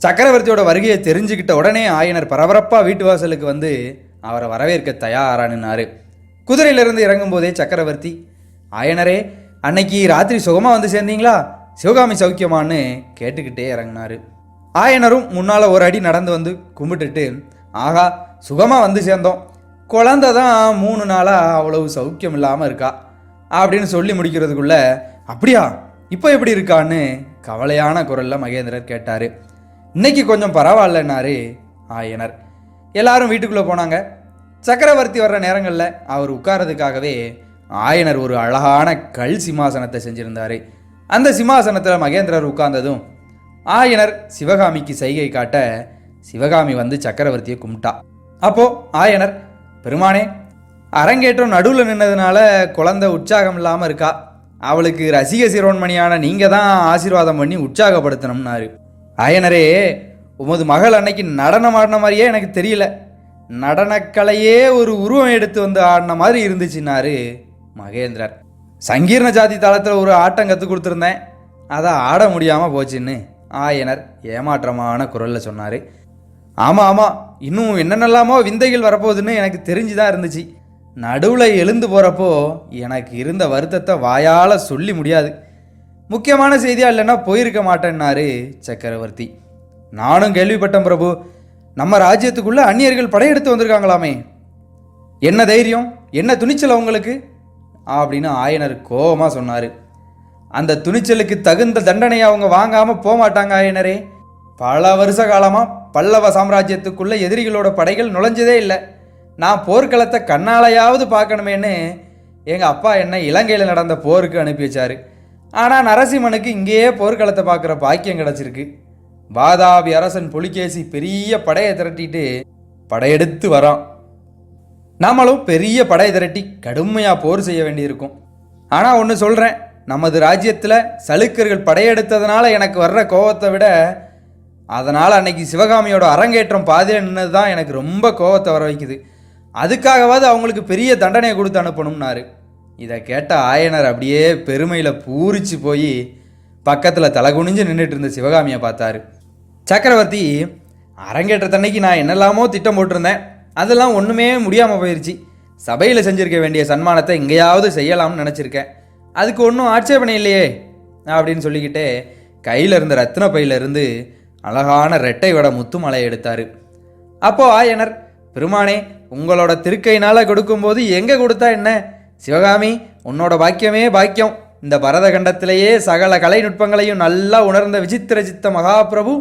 சக்கரவர்த்தியோட வருகையை தெரிஞ்சுக்கிட்ட உடனே ஆயனர் பரபரப்பாக வீட்டு வாசலுக்கு வந்து அவரை வரவேற்க தயாரானாரு. குதிரையிலிருந்து இறங்கும் போதே சக்கரவர்த்தி, ஆயனரே அன்னைக்கு ராத்திரி சுகமாக வந்து சேர்ந்தீங்களா, சிவகாமி சௌக்கியமானு கேட்டுக்கிட்டே இறங்கினாரு. ஆயனரும் முன்னால் ஒரு அடி நடந்து வந்து கும்பிட்டுட்டு, ஆகா சுகமாக வந்து சேர்ந்தோம், குழந்தை தான் 3 நாளாக அவ்வளவு சௌக்கியம் இல்லாமல் இருக்கா அப்படின்னு சொல்லி முடிக்கிறதுக்குள்ள, அப்படியா இப்போ எப்படி இருக்கான்னு கவலையான குரலில் மகேந்திரர் கேட்டார். இன்னைக்கு கொஞ்சம் பரவாயில்லன்னாரு ஆயனர். எல்லாரும் வீட்டுக்குள்ளே போனாங்க. சக்கரவர்த்தி வர்ற நேரங்களில் அவர் உட்கார்றதுக்காகவே ஆயனர் ஒரு அழகான கல் சிம்மாசனத்தை செஞ்சிருந்தார். அந்த சிம்மாசனத்தில் மகேந்திரர் உட்கார்ந்ததும் ஆயனர் சிவகாமிக்கு செய்கை காட்ட சிவகாமி வந்து சக்கரவர்த்தியை கும்பிட்டா. அப்போ ஆயனர், பெருமானே அரங்கேற்றம் நடுவில் நின்னதுனால குழந்தை உற்சாகம் இல்லாமல் இருக்கா, அவளுக்கு ரசிக சிரோன்மணியான நீங்கள் தான் ஆசீர்வாதம் பண்ணி உற்சாகப்படுத்தணும்னாரு. ஆயனரே, உமது மகள் அன்னைக்கு நடனம் ஆடின மாதிரியே எனக்கு தெரியல, நடனக்கலையே ஒரு உருவம் எடுத்து வந்து ஆடின மாதிரி இருந்துச்சுன்னாரு மகேந்திரர். சங்கீர்ண ஜாதி தளத்தில் ஒரு ஆட்டம் கற்றுக் கொடுத்துருந்தேன், அதை ஆட முடியாமல் போச்சுன்னு ஆயனர் ஏமாற்றமான குரலில் சொன்னார். ஆமாம் ஆமாம், இன்னும் என்னென்னலாமோ விந்தைகள் வரப்போகுதுன்னு எனக்கு தெரிஞ்சுதான் இருந்துச்சு. நடுவில் எழுந்து போகிறப்போ எனக்கு இருந்த வருத்தத்தை வாயால் சொல்லி முடியாது. முக்கியமான செய்தியாக இல்லைன்னா போயிருக்க மாட்டேன்னாரு சக்கரவர்த்தி. நானும் கேள்விப்பட்டேன் பிரபு, நம்ம ராஜ்யத்துக்குள்ளே அந்நியர்கள் படையெடுத்து வந்திருக்காங்களாமே, என்ன தைரியம் என்ன துணிச்சல் அவங்களுக்கு அப்படின்னு ஆயனர் கோபமாக சொன்னார். அந்த துணிச்சலுக்கு தகுந்த தண்டனையை அவங்க வாங்காமல் போக மாட்டாங்க ஆயனரே. பல வருஷ காலமாக பல்லவ சாம்ராஜ்யத்துக்குள்ளே எதிரிகளோட படைகள் நுழைஞ்சதே இல்லை. நான் போர்க்களத்தை கண்ணாலையாவது பார்க்கணுமேன்னு எங்கள் அப்பா என்னை இலங்கையில் நடந்த போருக்கு அனுப்பி வச்சார். ஆனால் நரசிம்மனுக்கு இங்கேயே போர்க்களத்தை பார்க்குற பாக்கியம் கிடச்சிருக்கு. வாதாபி அரசன் புலிகேசி பெரிய படையை திரட்டிட்டு படையெடுத்து வரான். நாமளும் பெரிய படையை திரட்டி கடுமையாக போர் செய்ய வேண்டியிருக்கும். ஆனால் ஒன்று சொல்கிறேன், நமது ராஜ்யத்தில் சளுக்கர்கள் படையெடுத்ததுனால எனக்கு வர்ற கோவத்தை விட அதனால் அன்னைக்கு சிவகாமியோட அரங்கேற்றம் பாதியில் நின்னது தான் எனக்கு ரொம்ப கோவத்தை வர வைக்குது. அதுக்காகவாது அவங்களுக்கு பெரிய தண்டனையை கொடுத்து அனுப்பணும்னாரு. இதை கேட்ட ஆயனர் அப்படியே பெருமையில் பூரிச்சு போய் பக்கத்தில் தலை குனிஞ்சு நின்றுட்டு இருந்த சிவகாமியை பார்த்தாரு. சக்கரவர்த்தி, அரங்கேற்றத்தன்னைக்கு நான் என்னெல்லாமோ திட்டம் போட்டிருந்தேன், அதெல்லாம் ஒன்றுமே முடியாமல் போயிடுச்சு. சபையில் செஞ்சுருக்க வேண்டிய சன்மானத்தை எங்கேயாவது செய்யலாம்னு நினச்சிருக்கேன், அதுக்கு ஒன்றும் ஆட்சேபனை இல்லையே அப்படின்னு சொல்லிக்கிட்டே கையில் இருந்த ரத்தின பையிலிருந்து அழகான ரெட்டை வட முத்து மலையை எடுத்தார். அப்போது ஆயனர், பெருமானே உங்களோட திருக்கையினால் கொடுக்கும்போது எங்கே கொடுத்தா என்ன, சிவகாமி உன்னோட பாக்கியமே பாக்கியம். இந்த பரதகண்டத்திலேயே சகல கலை நுட்பங்களையும் நல்லா உணர்ந்த விசித்திர சித்த மகாபிரபு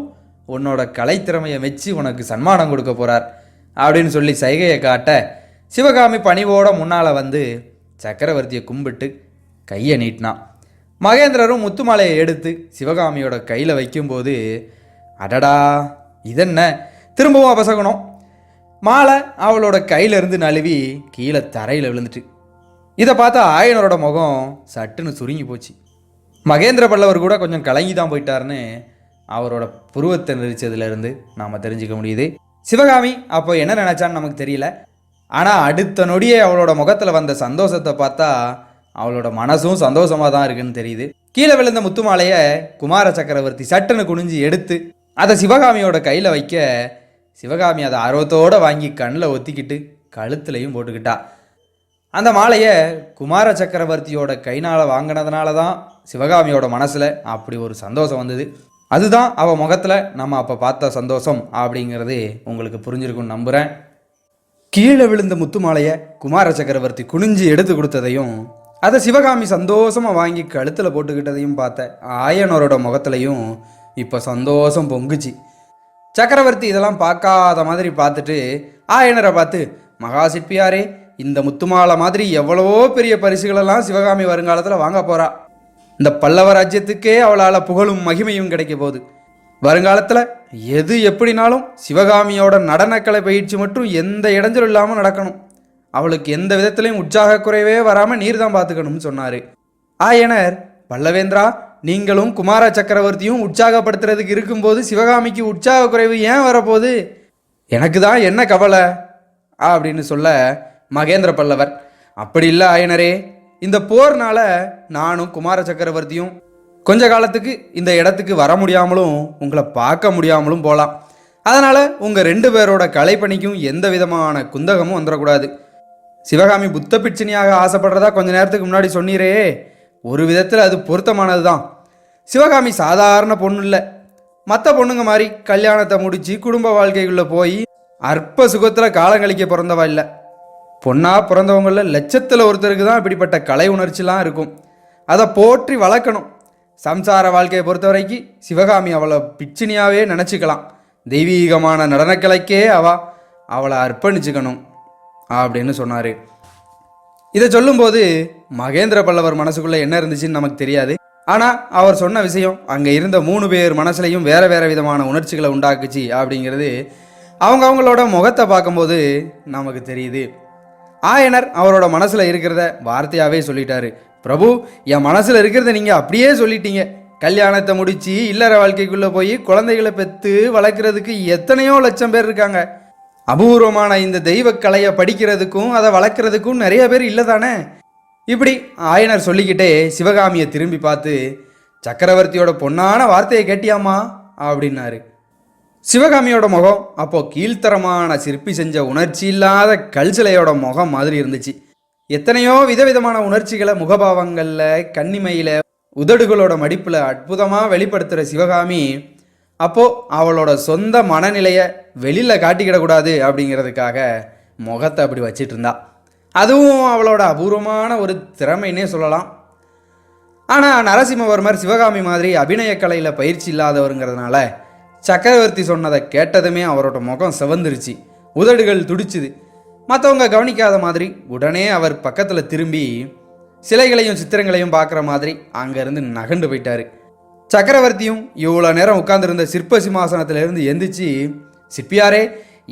உன்னோட கலைத்திறமையை மெச்சி உனக்கு சன்மானம் கொடுக்க போகிறார் அப்படின்னு சொல்லி சைகையை காட்ட சிவகாமி பணிவோட முன்னால் வந்து சக்கரவர்த்தியை கும்பிட்டு கையை நீட்டினான். மகேந்திரரும் முத்துமாலையை எடுத்து சிவகாமியோட கையில் வைக்கும்போது, அடடா இதென்ன திரும்பவும் அபசகணும். மாலை அவளோட கையிலிருந்து நழுவி கீழே தரையில் விழுந்துட்டு. இதை பார்த்தா ஆயனரோட முகம் சட்டுன்னு சுருங்கி போச்சு. மகேந்திர பல்லவர் கூட கொஞ்சம் கலங்கி தான் போயிட்டாருன்னு அவரோட புருவத்தை நெரிச்சதுலேருந்து நாம் தெரிஞ்சுக்க முடியுது. சிவகாமி அப்போ என்ன நினச்சான்னு நமக்கு தெரியல. ஆனால் அடுத்த நொடியே அவளோட முகத்தில் வந்த சந்தோஷத்தை பார்த்தா அவளோட மனசும் சந்தோஷமாக தான் இருக்குன்னு தெரியுது. கீழே விழுந்த முத்து மாலையை குமார சக்கரவர்த்தி சட்டுன்னு குனிஞ்சு எடுத்து அதை சிவகாமியோட கையில் வைக்க சிவகாமி அதை ஆர்வத்தோடு வாங்கி கண்ணில் ஒத்திக்கிட்டு கழுத்துலையும் போட்டுக்கிட்டா. அந்த மாலையை குமார சக்கரவர்த்தியோட கைனால் வாங்கினதுனால தான் சிவகாமியோட மனசில் அப்படி ஒரு சந்தோஷம் வந்தது. அதுதான் அவள் முகத்தில் நம்ம அப்போ பார்த்த சந்தோஷம் அப்படிங்கிறது உங்களுக்கு புரிஞ்சிருக்குன்னு நம்புகிறேன். கீழே விழுந்த முத்து மாலையை குமார சக்கரவர்த்தி குனிஞ்சு எடுத்து கொடுத்ததையும் அதை சிவகாமி சந்தோஷமாக வாங்கி கழுத்தில் போட்டுக்கிட்டதையும் பார்த்த ஆயனரோட முகத்துலையும் இப்போ சந்தோஷம் பொங்குச்சு. சக்கரவர்த்தி இதெல்லாம் பார்க்காத மாதிரி பார்த்துட்டு ஆயனரை பார்த்து, மகா சிற்பியாரே, இந்த முத்துமாலை மாதிரி எவ்வளவோ பெரிய பரிசுகளெல்லாம் சிவகாமி வருங்காலத்தில் வாங்க போகிறா. இந்த பல்லவ ராஜ்யத்துக்கே அவளால் புகழும் மகிமையும் கிடைக்க போகுது. வருங்காலத்தில் எது எப்படினாலும் சிவகாமியோட நடனக்கலை பயிற்சி மட்டும் எந்த இடைஞ்சலும் இல்லாமல் நடக்கணும். அவளுக்கு எந்த விதத்திலையும் உற்சாக குறைவே வராமல் நீர் தான் பார்த்துக்கணும்னு சொன்னார். ஆயனர், பல்லவேந்திரா, நீங்களும் குமார சக்கரவர்த்தியும் உற்சாகப்படுத்துறதுக்கு இருக்கும்போது சிவகாமிக்கு உற்சாக குறைவு ஏன் வரப்போகுது? எனக்கு தான் என்ன கவலை அப்படின்னு சொல்ல மகேந்திர பல்லவர், அப்படி இல்லை ஆயனரே, இந்த போர்னால நானும் குமார சக்கரவர்த்தியும் கொஞ்ச காலத்துக்கு இந்த இடத்துக்கு வர முடியாமலும் உங்களை பார்க்க முடியாமலும் போகலாம். அதனால் உங்கள் 2 பேரோட கலைப்பணிக்கும் எந்த விதமான குந்தகமும் வந்துடக்கூடாது. சிவகாமி புத்த பிட்சணியாக ஆசைப்படுறதா கொஞ்ச நேரத்துக்கு முன்னாடி சொன்னீரே, ஒரு விதத்தில் அது பொருத்தமானது தான். சிவகாமி சாதாரண பொண்ணு இல்லை, மற்ற பொண்ணுங்க மாதிரி கல்யாணத்தை முடித்து குடும்ப வாழ்க்கைக்குள்ளே போய் அற்ப சுகத்தில் காலங்கழிக்க பிறந்தவா இல்லை. பொண்ணாக பிறந்தவங்களில் லட்சத்தில் ஒருத்தருக்கு தான் இப்படிப்பட்ட கலை உணர்ச்சிலாம் இருக்கும். அதை போற்றி வளர்க்கணும். சம்சார வாழ்க்கையை பொறுத்த வரைக்கும் சிவகாமி அவளை பிச்சினியாவே நினச்சிக்கலாம். தெய்வீகமான நடனக்கலைக்கே அவளை அர்ப்பணிச்சுக்கணும் அப்படின்னு சொன்னார். இதை சொல்லும்போது மகேந்திர பல்லவர் மனசுக்குள்ளே என்ன இருந்துச்சுன்னு நமக்கு தெரியாது. ஆனால் அவர் சொன்ன விஷயம் அங்கே இருந்த 3 பேர் மனசுலையும் வேறு வேறு விதமான உணர்ச்சிகளை உண்டாக்குச்சு அப்படிங்கிறது அவங்களோட முகத்தை பார்க்கும்போது நமக்கு தெரியுது. ஆயனர் அவரோட மனசில் இருக்கிறத வார்த்தையாகவே சொல்லிட்டாரு. பிரபு, என் மனசில் இருக்கிறத நீங்கள் அப்படியே சொல்லிட்டீங்க. கல்யாணத்தை முடித்து இல்லற வாழ்க்கைக்குள்ளே போய் குழந்தைகளை பெற்று வளர்க்குறதுக்கு எத்தனையோ லட்சம் பேர் இருக்காங்க. அபூர்வமான இந்த தெய்வக்கலையை படிக்கிறதுக்கும் அதை வளர்க்குறதுக்கும் நிறைய பேர் இல்லை தானே? இப்படி ஆயனர் சொல்லிக்கிட்டே சிவகாமியை திரும்பி பார்த்து, சக்கரவர்த்தியோட பொன்னான வார்த்தையை கேட்டியாமா அப்படின்னாரு. சிவகாமியோட முகம் அப்போ கீழ்த்தரமான சிற்பி செஞ்ச உணர்ச்சி இல்லாத கல் சிலையோட முகம் மாதிரி இருந்துச்சு. எத்தனையோ விதவிதமான உணர்ச்சிகளை முகபாவங்களில், கண்ணிமையில், உதடுகளோட மடிப்பில் அற்புதமாக வெளிப்படுத்துகிற சிவகாமி அப்போது அவளோட சொந்த மனநிலையை வெளியில் காட்டிக்கிடக்கூடாது அப்படிங்கிறதுக்காக முகத்தை அப்படி வச்சிட்டு இருந்தா. அதுவும் அவளோட அபூர்வமான ஒரு திறமைன்னே சொல்லலாம். ஆனால் நரசிம்மவர்மர் சிவகாமி மாதிரி அபிநய கலையில் பயிற்சி இல்லாதவருங்கிறதுனால சக்கரவர்த்தி சொன்னதை கேட்டதுமே அவரோட முகம் சிவந்துருச்சு, உதடுகள் துடிச்சுது. மற்றவங்க கவனிக்காத மாதிரி உடனே அவர் பக்கத்தில் திரும்பி சிலைகளையும் சித்திரங்களையும் பார்க்குற மாதிரி அங்கேருந்து நகண்டு போயிட்டார். சக்கரவர்த்தியும் இவ்வளோ நேரம் உட்கார்ந்துருந்த சிற்ப சிம்மாசனத்திலிருந்து எந்திரிச்சு, சிற்பியாரே,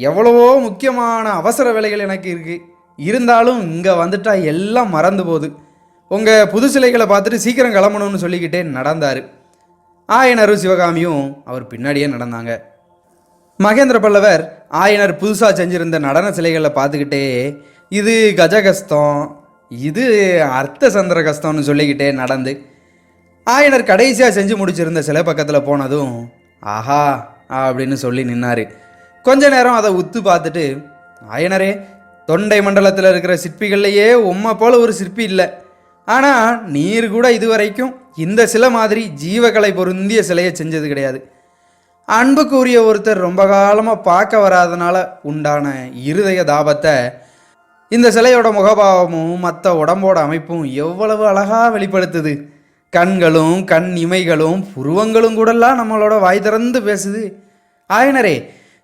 எவ்வளவோ முக்கியமான அவசர வேலைகள் எனக்கு இருக்குது, இருந்தாலும் இங்கே வந்துட்டா எல்லாம் மறந்து போகுது. உங்கள் புது சிலைகளை பார்த்துட்டு சீக்கிரம் கிளம்பணும்னு சொல்லிக்கிட்டே நடந்தார். ஆயனரும் சிவகாமியும் அவர் பின்னாடியே நடந்தாங்க. மகேந்திர பல்லவர் ஆயனர் புதுசாக செஞ்சிருந்த நடன சிலைகளை பார்த்துக்கிட்டே, இது கஜகஸ்தம், இது அர்த்த சந்திர கஸ்தம்னு சொல்லிக்கிட்டே நடந்து ஆயனர் கடைசியாக செஞ்சு முடிச்சிருந்த சிலை பக்கத்தில் போனதும் ஆஹா அப்படின்னு சொல்லி நின்னார். கொஞ்ச நேரம் அதை உத்து பார்த்துட்டு, ஆயனரே, தொண்டை மண்டலத்தில் இருக்கிற சிற்பிகள்லையே உம்மை போல ஒரு சிற்பி இல்லை. ஆனால் நீர் கூட இதுவரைக்கும் இந்த சிலை மாதிரி ஜீவகலை பொருந்திய சிலையை செஞ்சது கிடையாது. அன்புக்குரிய ஒருத்தர் ரொம்ப காலமாக பார்க்க வராதனால உண்டான இருதய தாபத்தை இந்த சிலையோட முகபாவமும் மற்ற உடம்போட அமைப்பும் எவ்வளவு அழகாக வெளிப்படுத்துது. கண்களும் கண் இமைகளும் புருவங்களும் கூடலாம் நம்மளோட வாய் திறந்து பேசுது. ஆயனரே,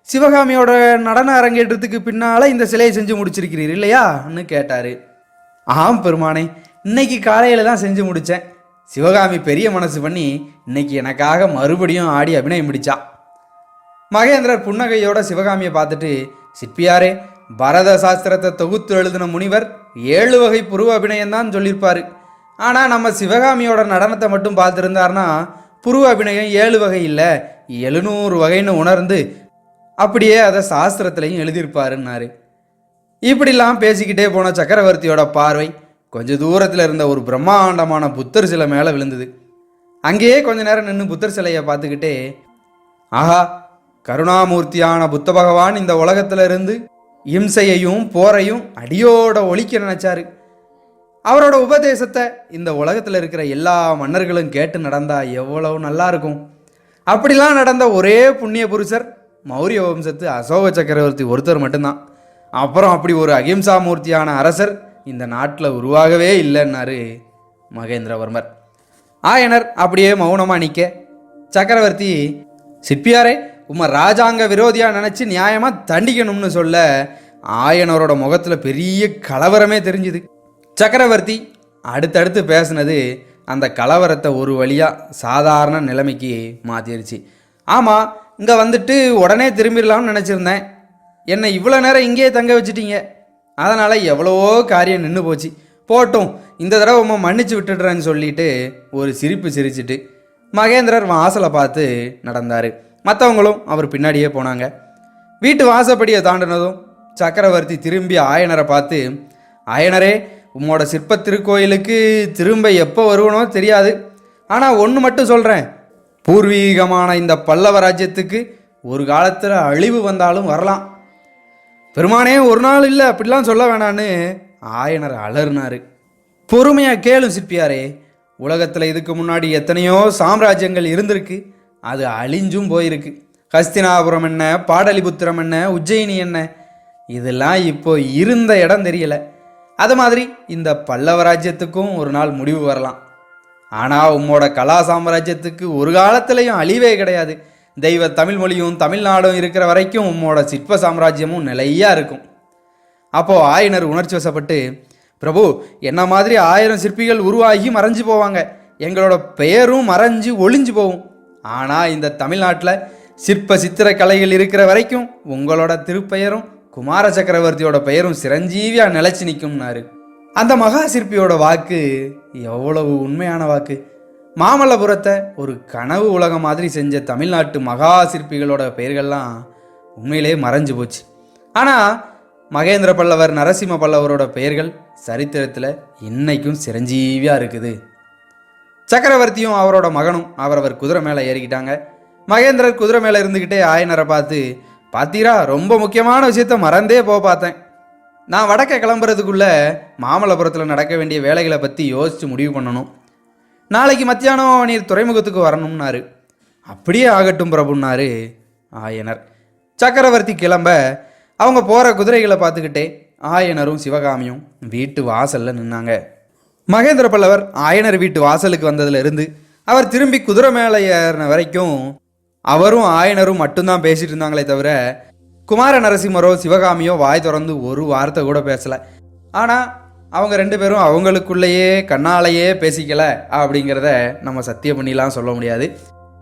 சிவகாமியோட நடன அரங்கேற்றத்துக்கு பின்னால் இந்த சிலையை செஞ்சு முடிச்சிருக்கிறீர் இல்லையான்னு கேட்டார். ஆம் பெருமானே, இன்னைக்கு காலையில் தான் செஞ்சு முடித்தேன். சிவகாமி பெரிய மனசு பண்ணி இன்னைக்கு எனக்காக மறுபடியும் ஆடி அபிநயம் முடிச்சா. மகேந்திரர் புன்னகையோட சிவகாமியை பார்த்துட்டு, சிற்பியாரே, பரத சாஸ்திரத்தை தொகுத்து எழுதின முனிவர் 7 வகை புருவ அபிநயம்தான் சொல்லியிருப்பார். ஆனால் நம்ம சிவகாமியோட நடனத்தை மட்டும் பார்த்துருந்தாருன்னா புருவ அபிநயம் 7 வகை இல்லை 700 வகைன்னு உணர்ந்து அப்படியே அதை சாஸ்திரத்திலையும் எழுதியிருப்பாருன்னாரு. இப்படிலாம் பேசிக்கிட்டே போன சக்கரவர்த்தியோட பார்வை கொஞ்சம் தூரத்தில் இருந்த ஒரு பிரம்மாண்டமான புத்தர் சிலை மேலே விழுந்தது. அங்கேயே கொஞ்ச நேரம் நின்று புத்தர் சிலையை பார்த்துக்கிட்டே, ஆஹா, கருணாமூர்த்தியான புத்த பகவான் இந்த உலகத்தில் இருந்து இம்சையையும் போரையும் அடியோட ஒழிக்க நினைச்சாரு. அவரோட உபதேசத்தை இந்த உலகத்தில் இருக்கிற எல்லா மன்னர்களும் கேட்டு நடந்தா எவ்வளவு நல்லா இருக்கும். அப்படிலாம் நடந்த ஒரே புண்ணிய புருஷர் மௌரிய வம்சத்து அசோக சக்கரவர்த்தி ஒருத்தர் மட்டும்தான். அப்புறம் அப்படி ஒரு அகிம்சா மூர்த்தியான அரசர் இந்த நாட்டில் உருவாகவே இல்லைன்னாரு மகேந்திரவர்மர். ஆயனர் அப்படியே மௌனமாக நிற்க, சக்கரவர்த்தி, சிற்பியாரே, உம்மை ராஜாங்க விரோதியாக நினச்சி நியாயமாக தண்டிக்கணும்னு சொல்ல ஆயனரோட முகத்தில் பெரிய கலவரமே தெரிஞ்சுது. சக்கரவர்த்தி அடுத்தடுத்து பேசுனது அந்த கலவரத்தை ஒரு வழியாக சாதாரண நிலைமைக்கு மாற்றிருச்சு. ஆமாம், இங்கே வந்துட்டு உடனே திரும்பிடலாம்னு நினச்சிருந்தேன். என்னை இவ்வளோ நேரம் இங்கேயே தங்க வச்சிட்டீங்க. அதனால் எவ்வளவோ காரியம் நின்று போச்சு. போட்டும், இந்த தடவை உம்மை மன்னிச்சு விட்டுடுறேன்னு சொல்லிட்டு ஒரு சிரிப்பு சிரிச்சிட்டு மகேந்திரர் வாசலை பார்த்து நடந்தார். மற்றவங்களும் அவர் பின்னாடியே போனாங்க. வீட்டு வாசப்படியை தாண்டினதும் சக்கரவர்த்தி திரும்பி ஆயனரை பார்த்து, ஆயனரே, உம்மோட சிற்ப திருக்கோயிலுக்கு திரும்ப எப்போ வருவனோ தெரியாது. ஆனால் ஒன்று மட்டும் சொல்கிறேன், பூர்வீகமான இந்த பல்லவ ராஜ்யத்துக்கு ஒரு காலத்தில் அழிவு வந்தாலும் வரலாம். பெருமானே, ஒரு நாள் இல்லை அப்படிலாம் சொல்ல வேணான்னு ஆயனர் அலர்னாரு. பொறுமையாக கேளும் சிற்பியாரே, உலகத்தில் இதுக்கு முன்னாடி எத்தனையோ சாம்ராஜ்யங்கள் இருந்திருக்கு, அது அழிஞ்சும் போயிருக்கு. ஹஸ்தினாபுரம் என்ன, பாடலிபுத்திரம் என்ன, உஜ்ஜயினி என்ன, இதெல்லாம் இப்போ இருந்த இடம் தெரியல. அது மாதிரி இந்த பல்லவ ராஜ்யத்துக்கும் ஒரு நாள் முடிவு வரலாம். ஆனால் உம்மோட கலா சாம்ராஜ்யத்துக்கு ஒரு காலத்திலையும் அழிவே கிடையாது. தெய்வ தமிழ் மொழியும் தமிழ்நாடும் இருக்கிற வரைக்கும் உம்மோட சிற்ப சாம்ராஜ்யமும் நிலையாக இருக்கும். அப்போது ஆயனர் உணர்ச்சி வசப்பட்டு, பிரபு, என்ன மாதிரி 1000 சிற்பிகள் உருவாகி மறைஞ்சு போவாங்க, எங்களோட பெயரும் மறைஞ்சு ஒளிஞ்சு போகும். ஆனால் இந்த தமிழ்நாட்டில் சிற்ப சித்திர கலைகள் இருக்கிற வரைக்கும் உங்களோட திருப்பெயரும் குமார சக்கரவர்த்தியோட பெயரும் சிரஞ்சீவியாக நிலைச்சி நிற்கும்னாரு. அந்த மகா சிற்பியோட வாக்கு எவ்வளவு உண்மையான வாக்கு. மாமல்லபுரத்தை ஒரு கனவு உலகம் மாதிரி செஞ்ச தமிழ்நாட்டு மகா சிற்பிகளோட பெயர்கள்லாம் உண்மையிலே மறைஞ்சு போச்சு. ஆனால் மகேந்திர பல்லவர், நரசிம்ம பல்லவரோட பெயர்கள் சரித்திரத்தில் இன்னைக்கும் சிரஞ்சீவியாக இருக்குது. சக்கரவர்த்தியும் அவரோட மகனும் அவரவர் குதிரை மேலே ஏறிக்கிட்டாங்க. மகேந்திரர் குதிரை மேலே இருந்துக்கிட்டே ஆயனரை பார்த்து, பாத்தீரா, ரொம்ப முக்கியமான விஷயத்த மறந்தே பார்த்தேன். நான் வடக்க கிளம்புறதுக்குள்ள மாமல்லபுரத்தில் நடக்க வேண்டிய வேலைகளை பற்றி யோசித்து முடிவு பண்ணணும். நாளைக்கு மத்தியானம் நீர் துறைமுகத்துக்கு வரணும்னாரு. அப்படியே ஆகட்டும் பிரபுன்னாரு ஆயனர். சக்கரவர்த்தி கிளம்ப அவங்க போகிற குதிரைகளை பார்த்துக்கிட்டே ஆயனரும் சிவகாமியும் வீட்டு வாசலில் நின்னாங்க. மகேந்திர பல்லவர் ஆயனர் வீட்டு வாசலுக்கு வந்ததுலேருந்து அவர் திரும்பி குதிரை மேலே ஏறின வரைக்கும் அவரும் ஆயனரும் மட்டும்தான் பேசிட்டு இருந்தாங்களே தவிர குமார நரசிம்மரோ சிவகாமியோ வாய் திறந்து ஒரு வார்த்தை கூட பேசலை. ஆனால் அவங்க 2 பேரும் அவங்களுக்குள்ளேயே கண்ணாலேயே பேசிக்கல அப்படிங்கிறத நம்ம சத்தியம் பண்ணிலாம் சொல்ல முடியாது.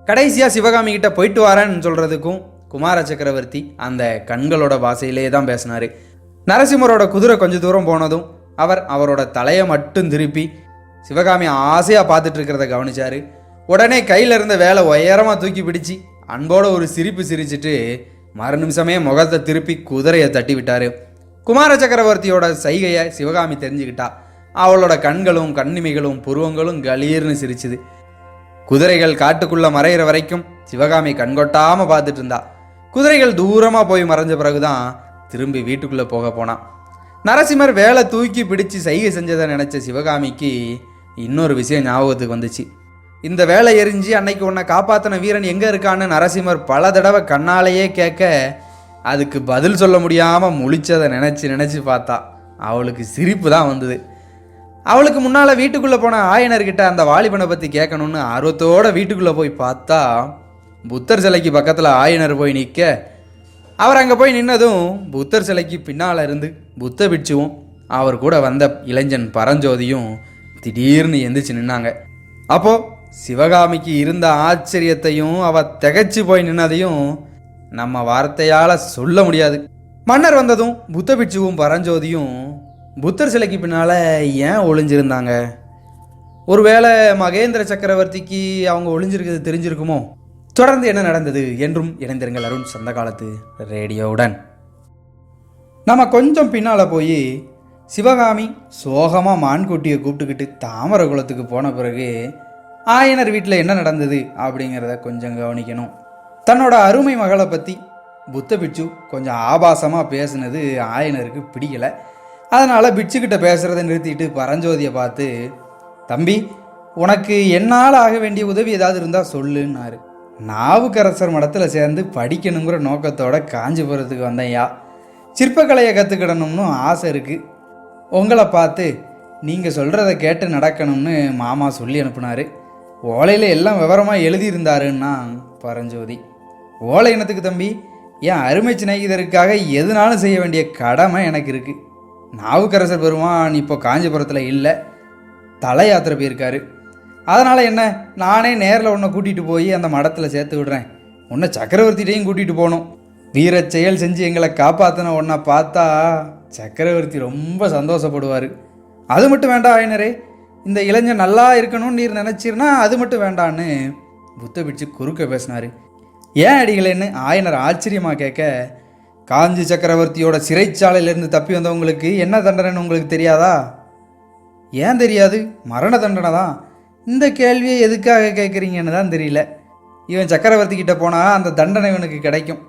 கடைசியாக சிவகாமி கிட்ட போயிட்டு வரேன்னு சொல்கிறதுக்கும் குமார சக்கரவர்த்தி அந்த கண்களோட பாஷையிலே தான் பேசினார். நரசிம்மரோட குதிரை கொஞ்சம் தூரம் போனதும் அவர் அவரோட தலையை மட்டும் திருப்பி சிவகாமி ஆசையாக பார்த்துட்டு இருக்கிறத கவனிச்சார். உடனே கையில் இருந்த வேலை உயரமாக தூக்கி பிடிச்சி அன்போட ஒரு சிரிப்பு சிரிச்சிட்டு மறு நிமிஷமே முகத்தை திருப்பி குதிரையை தட்டி விட்டார். குமார சக்கரவர்த்தியோட சைகையை சிவகாமி தெரிஞ்சுக்கிட்டா. அவளோட கண்களும் கண்ணிமைகளும் புருவங்களும் கலீர்னு சிரிச்சுது. குதிரைகள் காட்டுக்குள்ளே மறையிற வரைக்கும் சிவகாமி கண்கொட்டாமல் பார்த்துட்டு இருந்தா. குதிரைகள் தூரமாக போய் மறைஞ்ச பிறகுதான் திரும்பி வீட்டுக்குள்ளே போனான். நரசிம்மர் வேலை தூக்கி பிடிச்சு சைகை செஞ்சதை நினச்ச சிவகாமிக்கு இன்னொரு விஷயம் ஞாபகத்துக்கு வந்துச்சு. இந்த வேலை எரிஞ்சு அன்னைக்கு உன்னை காப்பாற்றின வீரன் எங்கே இருக்கான்னு நரசிம்மர் பல தடவை கண்ணாலேயே கேட்க அதுக்கு பதில் சொல்ல முடியாமல் முழிச்சதை நினச்சி பார்த்தா. அவளுக்கு சிரிப்பு தான் வந்தது. அவளுக்கு முன்னால் வீட்டுக்குள்ளே போன ஆயனர்கிட்ட அந்த வாலிபனை பற்றி கேட்கணும்னு ஆர்வத்தோடு வீட்டுக்குள்ளே போய் பார்த்தா புத்தர் சிலைக்கு பக்கத்தில் ஆயனர் போய் நிற்க, அவர் அங்கே போய் நின்னதும் புத்தர் சிலைக்கு பின்னால் இருந்து புத்த பிட்சுவும் அவர் கூட வந்த இளைஞன் பரஞ்சோதியும் திடீர்னு எந்திரிச்சு நின்னாங்க. அப்போது சிவகாமிக்கு இருந்த ஆச்சரியத்தையும் அவ திகைச்சு போய் நின்னதையும் நம்ம வார்த்தையால் சொல்ல முடியாது. மன்னர் வந்ததும் புத்த பிட்சுவும் பரஞ்சோதியும் புத்தர் சிலைக்கு பின்னால் ஏன் ஒளிஞ்சிருந்தாங்க? ஒருவேளை மகேந்திர சக்கரவர்த்திக்கு அவங்க ஒளிஞ்சிருக்கிறது தெரிஞ்சிருக்குமோ? தொடர்ந்து என்ன நடந்தது என்றும் இணைந்திருங்கள் அருண் சந்த காலத்து ரேடியோவுடன். நம்ம கொஞ்சம் பின்னால் போய் சிவகாமி சோகமாக மான்குட்டியை கூப்பிட்டுக்கிட்டு தாமரை குளத்துக்கு போன பிறகு ஆயனர் வீட்டில் என்ன நடந்தது அப்படிங்கிறத கொஞ்சம் கவனிக்கணும். தன்னோட அருமை மகளை பற்றி புத்த பிட்சு கொஞ்சம் ஆபாசமாக பேசுனது ஆயனருக்கு பிடிக்கலை. அதனால் பிட்சுக்கிட்ட பேசுகிறத நிறுத்திட்டு பரஞ்சோதியை பார்த்து, தம்பி, உனக்கு என்னால் ஆக வேண்டிய உதவி ஏதாவது இருந்தால் சொல்லுன்னாரு. நாவுக்கரசர் மடத்தில் சேர்ந்து படிக்கணுங்கிற நோக்கத்தோட காஞ்சிபுரத்துக்கு வந்தேன்யா. சிற்பக்கலையை கற்றுக்கிடணும்னு ஆசை இருக்குது. உங்களை பார்த்து நீங்கள் சொல்கிறத கேட்டு நடக்கணும்னு மாமா சொல்லி அனுப்புனார். ஓலையில் எல்லாம் விவரமாக எழுதியிருந்தாருன்னா பரஞ்சோதி. ஓலை இனத்துக்கு தம்பி, என் அருமை சிநேகிதருக்காக எதுனாலும் செய்ய வேண்டிய கடமை எனக்கு இருக்குது. நாவுக்கரசர் பெருமான் இப்போ காஞ்சிபுரத்தில் இல்லை, தல யாத்திரை போயிருக்காரு. அதனால் என்ன, நானே நேரில் உன்னை கூட்டிகிட்டு போய் அந்த மடத்தில் சேர்த்து விடுறேன். உன்னை சக்கரவர்த்திகிட்டையும் கூட்டிகிட்டு போகணும். வீர செயல் செஞ்சு எங்களை காப்பாற்றின உன்னை பார்த்தா சக்கரவர்த்தி ரொம்ப சந்தோஷப்படுவார். அது மட்டும் வேண்டாம் ஆயனரே, இந்த இளைஞன் நல்லா இருக்கணும்னு நீர் நினச்சிருனா அது மட்டும் வேண்டான்னு புத்த பிட்சு குறுக்க பேசினார். ஏன் அடிகளேன்னு ஆயனர் ஆச்சரியமாக கேட்க, காஞ்சி சக்கரவர்த்தியோட சிறைச்சாலையிலேருந்து தப்பி வந்தவங்களுக்கு என்ன தண்டனைன்னு உங்களுக்கு தெரியாதா? ஏன் தெரியாது? மரண தண்டனை தான். இந்த கேள்வியை எதுக்காக கேட்குறீங்கன்னு தான் தெரியல. இவன் சக்கரவர்த்தி கிட்ட போனால் அந்த தண்டனை இவனுக்கு கிடைக்கும்.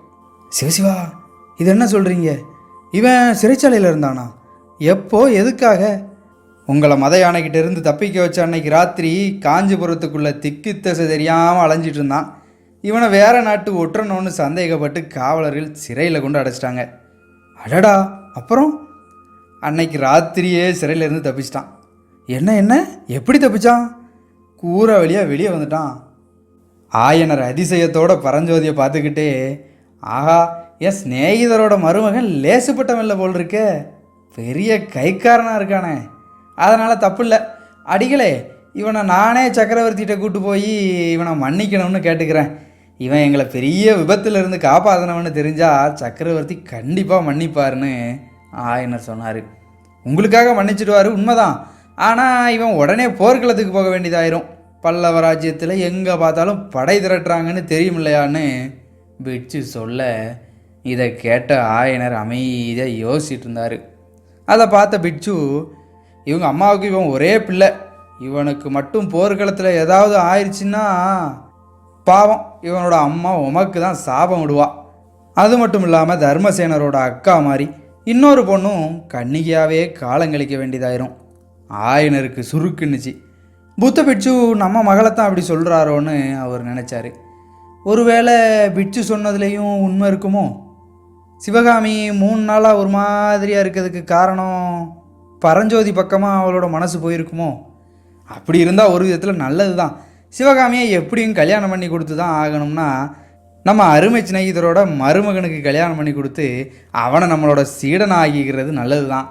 சிவசிவா, இது என்ன சொல்கிறீங்க? இவன் சிறைச்சாலையில் இருந்தானா? எப்போ? எதுக்காக? உங்களை மத யானைக்கிட்ட இருந்து தப்பிக்க வச்ச அன்னைக்கு ராத்திரி காஞ்சிபுரத்துக்குள்ளே திக்கு திசை தெரியாமல் அலைஞ்சிட்டு இருந்தான். இவனை வேற நாட்டு ஒற்றணும்னு சந்தேகப்பட்டு காவலர்கள் சிறையில் கொண்டு அடைச்சிட்டாங்க. அடடா, அப்புறம்? அன்னைக்கு ராத்திரியே சிறையிலேருந்து தப்பிச்சிட்டான். என்ன எப்படி தப்பிச்சான்? கூரை வழியாக வெளியே வந்துட்டான். ஆயனர் அதிசயத்தோட பரஞ்சோதியை பார்த்துக்கிட்டே, ஆஹா, என் ஸ்நேகிதரோட மருமகன் லேசுப்பட்டவன்ல போல் இருக்கே, பெரிய கைக்காரனாக இருக்கானே, அதனால் தப்பு இல்லை. அடிகளே, இவனை நானே சக்கரவர்த்திகிட்ட கூட்டு போய் இவனை மன்னிக்கணும்னு கேட்டுக்கிறேன். இவன் எங்களை பெரிய விபத்திலிருந்து காப்பாற்றினவன்னு தெரிஞ்சால் சக்கரவர்த்தி கண்டிப்பாக மன்னிப்பார்னு ஆயனர் சொன்னார். உங்களுக்காக மன்னிச்சிடுவார், உண்மைதான். ஆனால் இவன் உடனே போர்க்களத்துக்கு போக வேண்டியதாயிரும். பல்லவ ராஜ்யத்தில் எங்கே பார்த்தாலும் படை திரட்டுறாங்கன்னு தெரியும் இல்லையான்னு பிட்சு சொல்ல, இதை கேட்ட ஆயனர் அமைதியாக யோசிச்சுட்டு இருந்தார். அதை பார்த்த பிட்சு, இவங்க அம்மாவுக்கு இவன் ஒரே பிள்ளை, இவனுக்கு மட்டும் போர்க்களத்தில் ஏதாவது ஆயிடுச்சுன்னா பாவம் இவனோட அம்மா உமக்கு தான் சாபம் விடுவா. அது மட்டும் இல்லாமல் தர்மசேனரோட அக்கா மாதிரி இன்னொரு பொண்ணும் கன்னிகையாகவே காலங்கழிக்க வேண்டியதாயிரும். ஆயனருக்கு சுருக்குன்னுச்சு. புத்த பிட்சு நம்ம மகளைத்தான் அப்படி சொல்கிறாரோன்னு அவர் நினச்சார். ஒருவேளை பிட்சு சொன்னதுலேயும் உண்மை இருக்குமோ? சிவகாமி 3 நாளாக ஒரு மாதிரியாக இருக்கிறதுக்கு காரணம் பரஞ்சோதி பக்கமாக அவளோட மனசு போயிருக்குமோ? அப்படி இருந்தால் ஒரு விதத்தில் நல்லது தான். சிவகாமியை எப்படியும் கல்யாணம் பண்ணி கொடுத்து தான் ஆகணும்னா நம்ம அருமை சிநேகிதரோட மருமகனுக்கு கல்யாணம் பண்ணி கொடுத்து அவனை நம்மளோட சீடனை ஆகிக்கிறது நல்லது தான்.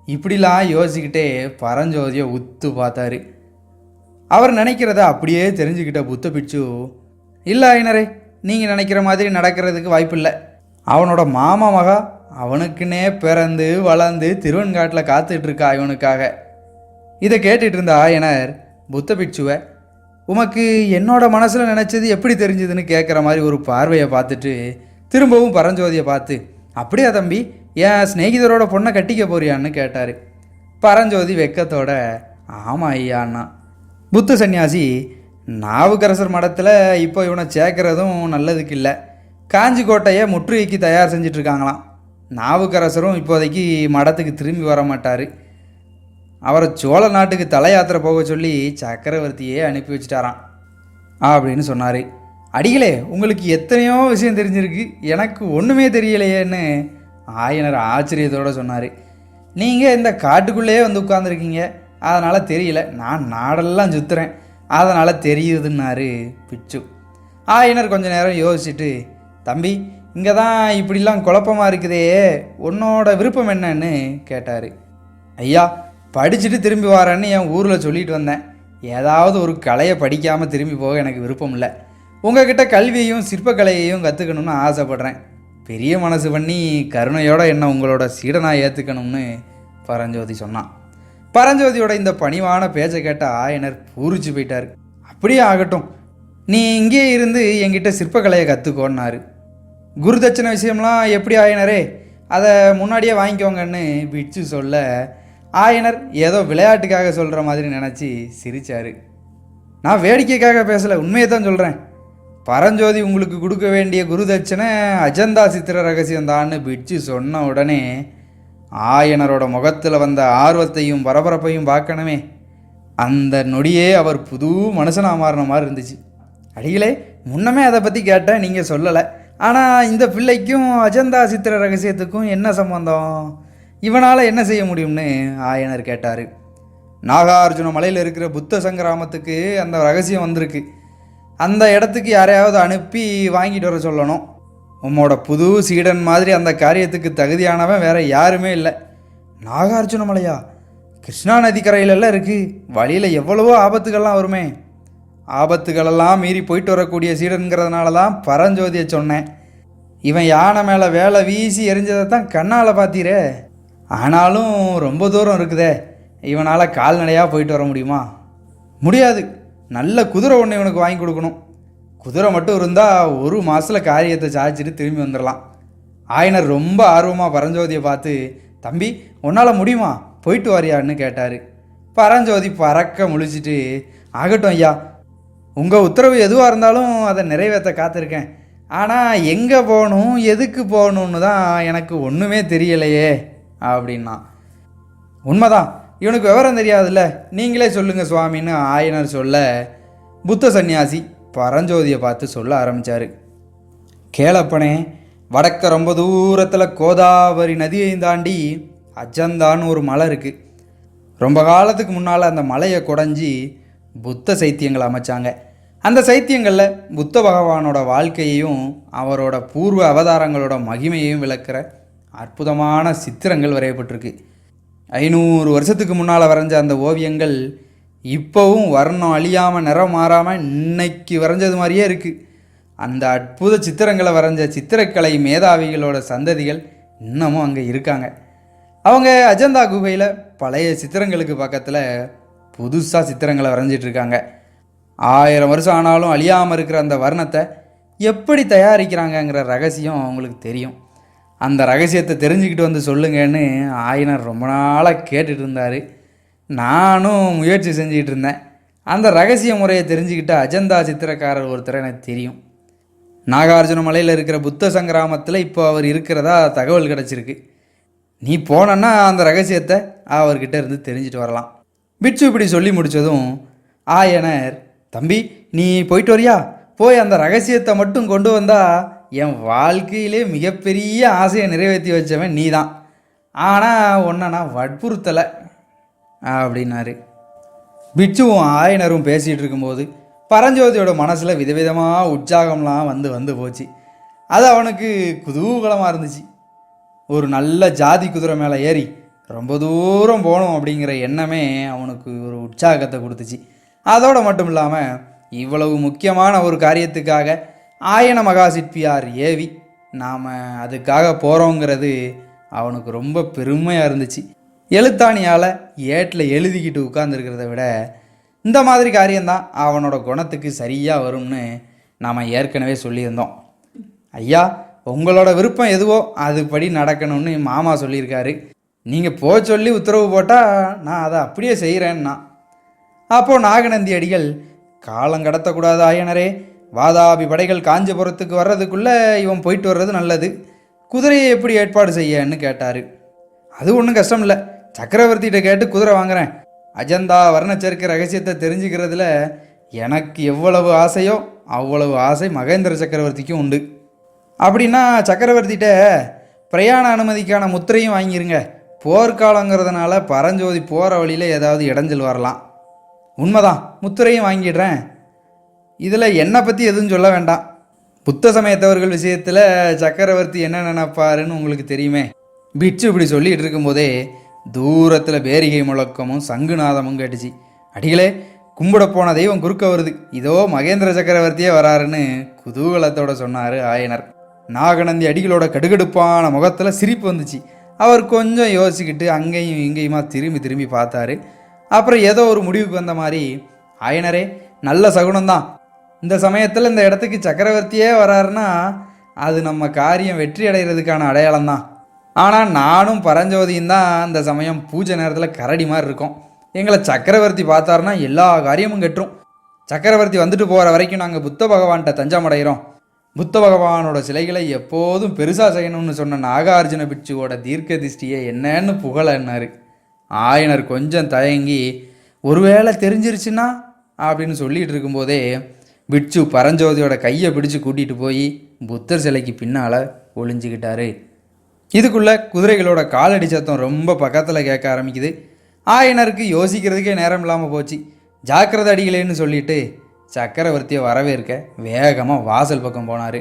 இப்படிலாம் யோசிக்கிட்டே பரஞ்சோதியை உத்து பார்த்தாரு. அவர் நினைக்கிறத அப்படியே தெரிஞ்சுக்கிட்ட புத்த பிட்சு, இல்லை ஐனரே, நீங்கள் நினைக்கிற மாதிரி நடக்கிறதுக்கு வாய்ப்பில்லை. அவனோட மாமா மகா அவனுக்குன்னே பிறந்து வளர்ந்து திருவெண்காட்டில் காத்துட்ருக்கா இவனுக்காக. இதை கேட்டுட்டு இருந்த ஆயனர் புத்த பிட்சுவை, உமக்கு என்னோட மனசில் நினச்சது எப்படி தெரிஞ்சுதுன்னு கேட்குற மாதிரி ஒரு பார்வையை பார்த்துட்டு திரும்பவும் பரஞ்சோதியை பார்த்து, அப்படியா தம்பி, என் ஸ்நேகிதரோட பொண்ணை கட்டிக்க போறியான்னு கேட்டார். பரஞ்சோதி வெக்கத்தோட, ஆமாம் ஐயாண்ணா. புத்த சன்னியாசி, நாவுக்கரசர் மடத்தில் இப்போ இவனை சேர்க்கறதும் நல்லதுக்கு இல்லை. காஞ்சி கோட்டையை முற்றுகைக்கு தயார் செஞ்சிட்ருக்காங்களாம். நாவுக்கரசரும் இப்போதைக்கு மடத்துக்கு திரும்பி வர மாட்டார். அவரை சோழ நாட்டுக்கு தலை யாத்திரை போக சொல்லி சக்கரவர்த்தியே அனுப்பி வச்சிட்டாராம் அப்படின்னு சொன்னார். அடிகளே, உங்களுக்கு எத்தனையோ விஷயம் தெரிஞ்சிருக்கு, எனக்கு ஒன்றுமே தெரியலையேன்னு ஆயனர் ஆச்சரியத்தோடு சொன்னார். நீங்கள் இந்த காட்டுக்குள்ளேயே வந்து உட்காந்துருக்கீங்க, அதனால் தெரியல. நான் நாடெல்லாம் சுற்றுறேன், அதனால் தெரியுதுன்னாரு பிட்சு. ஆயனர் கொஞ்ச நேரம் யோசிச்சுட்டு, தம்பி, இங்கே தான் இப்படிலாம் குழப்பமாக இருக்குதே, உன்னோட விருப்பம் என்னன்னு கேட்டார். ஐயா, படிச்சுட்டு திரும்பி வரேன்னு என் ஊரில் சொல்லிட்டு வந்தேன். ஏதாவது ஒரு கலையை படிக்காமல் திரும்பி போக எனக்கு விருப்பம் இல்லை. உங்ககிட்ட கல்வியையும் சிற்பக்கலையையும் கற்றுக்கணும்னு ஆசைப்பட்றேன். பெரிய மனசு பண்ணி கருணையோடு என்ன உங்களோட சீடனாக ஏற்றுக்கணும்னு பரஞ்சோதி சொன்னான். பரஞ்சோதியோட இந்த பணிவான பேச்சை கேட்ட ஆயனர் பூரிச்சு போயிட்டார். அப்படியே ஆகட்டும், நீ இங்கே இருந்து என்கிட்ட சிற்பக்கலையை கற்றுக்கோன்னாரு. குரு தட்சணை விஷயம்லாம் எப்படி ஆயனரே, அதை முன்னாடியே வாங்கிக்கோங்கன்னு பிட்சு சொல்ல, ஆயனர் ஏதோ விளையாட்டுக்காக சொல்கிற மாதிரி நினச்சி சிரித்தார். நான் வேடிக்கைக்காக பேசலை, உண்மையை தான் சொல்கிறேன். பரஞ்சோதி உங்களுக்கு கொடுக்க வேண்டிய குரு தட்சணை அஜந்தா சித்திர ரகசியம்தான்னு பிட்சு சொன்ன உடனே ஆயனரோட முகத்தில் வந்த ஆர்வத்தையும் பரபரப்பையும் பார்க்கணுமே, அந்த நொடியே அவர் புது மனுஷனாக மாறின மாதிரி இருந்துச்சு. அடிகளே, முன்னமே அதை பற்றி கேட்டேன், நீங்கள் சொல்லலை. ஆனால் இந்த பிள்ளைக்கும் அஜந்தா சித்திர ரகசியத்துக்கும் என்ன சம்பந்தம்? இவனால் என்ன செய்ய முடியும்னு ஆயனர் கேட்டார். நாகார்ஜுன மலையில் இருக்கிற புத்த சங்கிராமத்துக்கு அந்த ரகசியம் வந்திருக்கு. அந்த இடத்துக்கு யாரையாவது அனுப்பி வாங்கிட்டு வர சொல்லணும். உம்மோட புது சீடன் மாதிரி அந்த காரியத்துக்கு தகுதியானவன் வேற யாருமே இல்லை. நாகார்ஜுன மலையா? கிருஷ்ணா நதிக்கரையிலெல்லாம் இருக்குது. வழியில் எவ்வளவோ ஆபத்துகள்லாம் வருமே. ஆபத்துகளெல்லாம் மீறி போயிட்டு வரக்கூடிய சீடனுங்கிறதுனால தான் பரஞ்சோதியை சொன்னேன். இவன் யானை மேலே வேலை வீசி எரிஞ்சதை தான் கண்ணால் பார்த்தீரே. ஆனாலும் ரொம்ப தூரம் இருக்குதே, இவனால் கால்நடையாக போயிட்டு வர முடியுமா? முடியாது. நல்ல குதிரை ஒன்று இவனுக்கு வாங்கி கொடுக்கணும். குதிரை மட்டும் இருந்தால் ஒரு மாதத்தில் காரியத்தை சாதிச்சுட்டு திரும்பி வந்துடலாம். ஆயனர் ரொம்ப ஆர்வமாக பரஞ்சோதியை பார்த்து, தம்பி உன்னால் முடியுமா, போயிட்டு வரியான்னு கேட்டார். பரஞ்சோதி பறக்க முழிச்சிட்டு, ஆகட்டும் ஐயா, உங்கள் உத்தரவு எதுவாக இருந்தாலும் அதை நிறைவேற்ற காத்திருக்கேன். ஆனால் எங்கே போகணும் எதுக்கு போகணுன்னு தான் எனக்கு ஒன்றுமே தெரியலையே அப்படின்னா. உண்மைதான், இவனுக்கு விவரம் தெரியாதுல்ல, நீங்களே சொல்லுங்கள் சுவாமின்னு ஆயனர் சொல்ல, புத்த சந்நியாசி பரஞ்சோதியை பார்த்து சொல்ல ஆரம்பித்தார். கேளப்பனே, வடக்க ரொம்ப தூரத்தில் கோதாவரி நதியை தாண்டி அஜந்தான்னு ஒரு மலை இருக்குது. ரொம்ப காலத்துக்கு முன்னால் அந்த மலையை குடைஞ்சி புத்த சைத்தியங்களை அமைச்சாங்க. அந்த சைத்தியங்களில் புத்த பகவானோட வாழ்க்கையையும் அவரோட பூர்வ அவதாரங்களோட மகிமையையும் விளக்குற அற்புதமான சித்திரங்கள் வரையப்பட்டிருக்கு. 500 வருஷத்துக்கு முன்னால் வரைஞ்ச அந்த ஓவியங்கள் இப்போவும் வர்ணம் அழியாமல் நிறம் மாறாமல் இன்னைக்கு வரைஞ்சது மாதிரியே இருக்குது. அந்த அற்புத சித்திரங்களை வரைஞ்ச சித்திரக்கலை மேதாவிகளோட சந்ததிகள் இன்னமும் அங்கே இருக்காங்க. அவங்க அஜந்தா குகையில் பழைய சித்திரங்களுக்கு பக்கத்தில் புதுசாக சித்திரங்களை வரைஞ்சிட்ருக்காங்க. 1000 வருஷம் ஆனாலும் அழியாமல் இருக்கிற அந்த வர்ணத்தை எப்படி தயாரிக்கிறாங்கங்கிற ரகசியம் அவங்களுக்கு தெரியும். அந்த ரகசியத்தை தெரிஞ்சுக்கிட்டு வந்து சொல்லுங்கன்னு ஆயனர் ரொம்ப நாளாக கேட்டுட்டு இருந்தார். நானும் முயற்சி செஞ்சுக்கிட்டு இருந்தேன். அந்த ரகசிய முறையை தெரிஞ்சுக்கிட்ட அஜந்தா சித்திரக்காரர் ஒருத்தர் எனக்கு தெரியும். நாகார்ஜுன மலையில் இருக்கிற புத்த சங்கிராமத்தில் இப்போ அவர் இருக்கிறதா தகவல் கிடச்சிருக்கு. நீ போனன்னா அந்த ரகசியத்தை அவர்கிட்ட இருந்து தெரிஞ்சுட்டு வரலாம். பிட்சு இப்படி சொல்லி முடித்ததும் ஆயனர், தம்பி நீ போயிட்டு வரியா, போய் அந்த ரகசியத்தை மட்டும் கொண்டு வந்தால் என் வாழ்க்கையிலே மிகப்பெரிய ஆசையை நிறைவேற்றி வச்சவன் நீ தான். ஆனால் ஒன்றை நான் வற்புறுத்தலை அப்படின்னாரு. பிட்சுவும் ஆயனரும் பேசிகிட்டு இருக்கும்போது பரஞ்சோதியோட மனசில் விதவிதமாக உற்சாகம்லாம் வந்து போச்சு. அது அவனுக்கு குதூகலமாக இருந்துச்சு. ஒரு நல்ல ஜாதி குதிரை மேலே ஏறி ரொம்ப தூரம் போகணும் அப்படிங்கிற எண்ணமே அவனுக்கு ஒரு உற்சாகத்தை கொடுத்துச்சு. அதோடு மட்டும் இல்லாமல் இவ்வளவு முக்கியமான ஒரு காரியத்துக்காக ஆயன மகா சிற்பியார் ஏவி நாம் அதுக்காக போகிறோங்கிறது அவனுக்கு ரொம்ப பெருமையாக இருந்துச்சு. எழுத்தாணியால் ஏட்டில் எழுதிக்கிட்டு உட்கார்ந்துருக்கிறத விட இந்த மாதிரி காரியம்தான் அவனோட குணத்துக்கு சரியாக வரும்னு நாம் ஏற்கனவே சொல்லியிருந்தோம். ஐயா, உங்களோட விருப்பம் எதுவோ அதுபடி நடக்கணும்னு மாமா சொல்லியிருக்காரு. நீங்கள் போக சொல்லி உத்தரவு போட்டால் நான் அதை அப்படியே செய்கிறேன்னா. அப்போது நாகநந்தி அடிகள், காலம் கடத்தக்கூடாது ஆயனரே, வாதாபி படைகள் காஞ்சிபுரத்துக்கு வர்றதுக்குள்ளே இவன் போயிட்டு வர்றது நல்லது. குதிரையை எப்படி ஏற்பாடு செய்யன்னு கேட்டார். அது ஒன்றும் கஷ்டம் இல்லை, சக்கரவர்த்திகிட்ட கேட்டு குதிரை வாங்குறேன். அஜந்தா வர்ணச்சேர்க்கை ரகசியத்தை தெரிஞ்சுக்கிறதுல எனக்கு எவ்வளவு ஆசையோ அவ்வளவு ஆசை மகேந்திர சக்கரவர்த்திக்கும் உண்டு. அப்படின்னா சக்கரவர்த்திகிட்ட பிரயாண அனுமதிக்கான முத்திரையும் வாங்கிருங்க. போர்க்காலங்கிறதுனால பரஞ்சோதி போகிற வழியில் ஏதாவது இடைஞ்சல் வரலாம். உண்மைதான், முத்திரையும் வாங்கிடுறேன். இதில் என்னை பற்றி எதுவும் சொல்ல வேண்டாம். புத்த சமயத்தவர்கள் விஷயத்தில் சக்கரவர்த்தி என்ன நினைப்பாருன்னு உங்களுக்கு தெரியுமே. பிட்சு இப்படி சொல்லிகிட்டு இருக்கும்போதே தூரத்தில் பேரிகை முழக்கமும் சங்குநாதமும் கேட்டுச்சு. அடிகளே, கும்பிட போன தெய்வம் குறுக்க வருது, இதோ மகேந்திர சக்கரவர்த்தியே வராருன்னு குதூகலத்தோட சொன்னார் ஆயனர். நாகநந்தி அடிகளோட கடுகடுப்பான முகத்தில் சிரிப்பு வந்துச்சு. அவர் கொஞ்சம் யோசிச்சுக்கிட்டு அங்கேயும் இங்கேயுமா திரும்பி பார்த்தாரு. அப்புறம் ஏதோ ஒரு முடிவுக்கு வந்த மாதிரி, ஆயனரே, நல்ல சகுனம்தான். இந்த சமயத்தில் இந்த இடத்துக்கு சக்கரவர்த்தியே வராருன்னா அது நம்ம காரியம் வெற்றி அடைகிறதுக்கான அடையாளம் தான். ஆனால் நானும் பரஞ்சோதியும் தான் அந்த சமயம் பூஜை நேரத்தில் கரடி மாதிரி இருக்கும். எங்களை சக்கரவர்த்தி பார்த்தாருன்னா எல்லா காரியமும் கெட்டுரும். சக்கரவர்த்தி வந்துட்டு போகிற வரைக்கும் நாங்கள் புத்த பகவான்கிட்ட தஞ்சம் அடைகிறோம். புத்த பகவானோட சிலைகளை எப்போதும் பெருசாக செய்யணும்னு சொன்ன நாகார்ஜுன பிட்சுவோட தீர்க்க திருஷ்டியை என்னன்னு புகழன்னாரு. ஆயனர் கொஞ்சம் தயங்கி, ஒருவேளை தெரிஞ்சிருச்சுன்னா அப்படின்னு சொல்லிகிட்டு இருக்கும்போதே பிட்சு பரஞ்சோதியோட கையை பிடிச்சு கூட்டிகிட்டு போய் புத்தர் சிலைக்கு பின்னால் ஒளிஞ்சிக்கிட்டாரு. இதுக்குள்ளே குதிரைகளோட காலடி சத்தம் ரொம்ப பக்கத்தில் கேட்க ஆரம்பிக்குது. ஆயனருக்கு யோசிக்கிறதுக்கே நேரம் இல்லாமல் போச்சு. ஜாக்கிரதை அடிகளேன்னு சொல்லிட்டு சக்கரவர்த்தியை வரவேற்க வேகமாக வாசல் பக்கம் போனார்.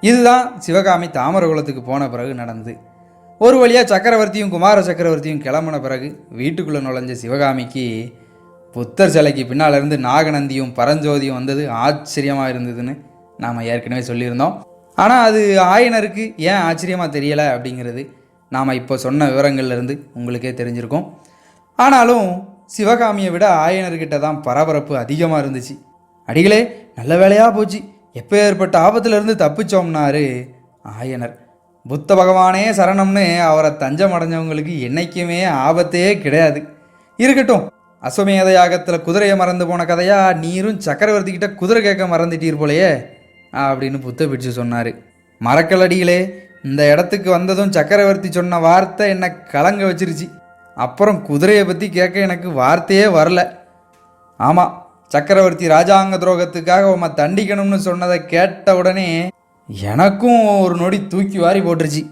இதுதான் சிவகாமி தாமரகுலத்துக்கு போன பிறகு நடந்தது. ஒரு வழியாக சக்கரவர்த்தியும் குமார சக்கரவர்த்தியும் கிளம்பின பிறகு வீட்டுக்குள்ளே நுழைஞ்ச சிவகாமிக்கு புத்தர் சிலைக்கு பின்னால் இருந்து நாகநந்தியும் பரஞ்சோதியும் வந்தது ஆச்சரியமாக இருந்ததுன்னு நாம் ஏற்கனவே சொல்லியிருந்தோம். ஆனால் அது ஆயனருக்கு ஏன் ஆச்சரியமாக தெரியலை அப்படிங்கிறது நாம் இப்போ சொன்ன விவரங்கள்லேருந்து உங்களுக்கே தெரிஞ்சிருக்கும். ஆனாலும் சிவகாமியை விட ஆயனர்கிட்ட தான் பரபரப்பு அதிகமாக இருந்துச்சு. அடிகளே, நல்ல வேலையாக போச்சு, எப்போ ஏற்பட்ட ஆபத்திலிருந்து தப்பிச்சோம்னாரு ஆயனர். புத்த பகவானே சரணம்னு அவரை தஞ்சம் அடைஞ்சவங்களுக்கு என்றைக்குமே ஆபத்தே கிடையாது. இருக்கட்டும், அஸ்வமேத யாகத்தில் குதிரையை மறந்து போன கதையா நீரும் சக்கரவர்த்திக்கிட்ட குதிரை கேட்க மறந்துட்டீர் போலையே அப்படின்னு புத்த பிட்சு சொன்னார். மறக்கலடிகளே, இந்த இடத்துக்கு வந்ததும் சக்கரவர்த்தி சொன்ன வார்த்தை என்னை கலங்க வச்சிருச்சு. அப்புறம் குதிரையை பற்றி கேட்க எனக்கு வார்த்தையே வரல. ஆமாம், சக்கரவர்த்தி ராஜாங்க துரோகத்துக்காக உம்மை தண்டிக்கணும்னு சொன்னதை கேட்ட உடனே எனக்கும் ஒரு நொடி தூக்கி வாரி போட்டுருச்சு.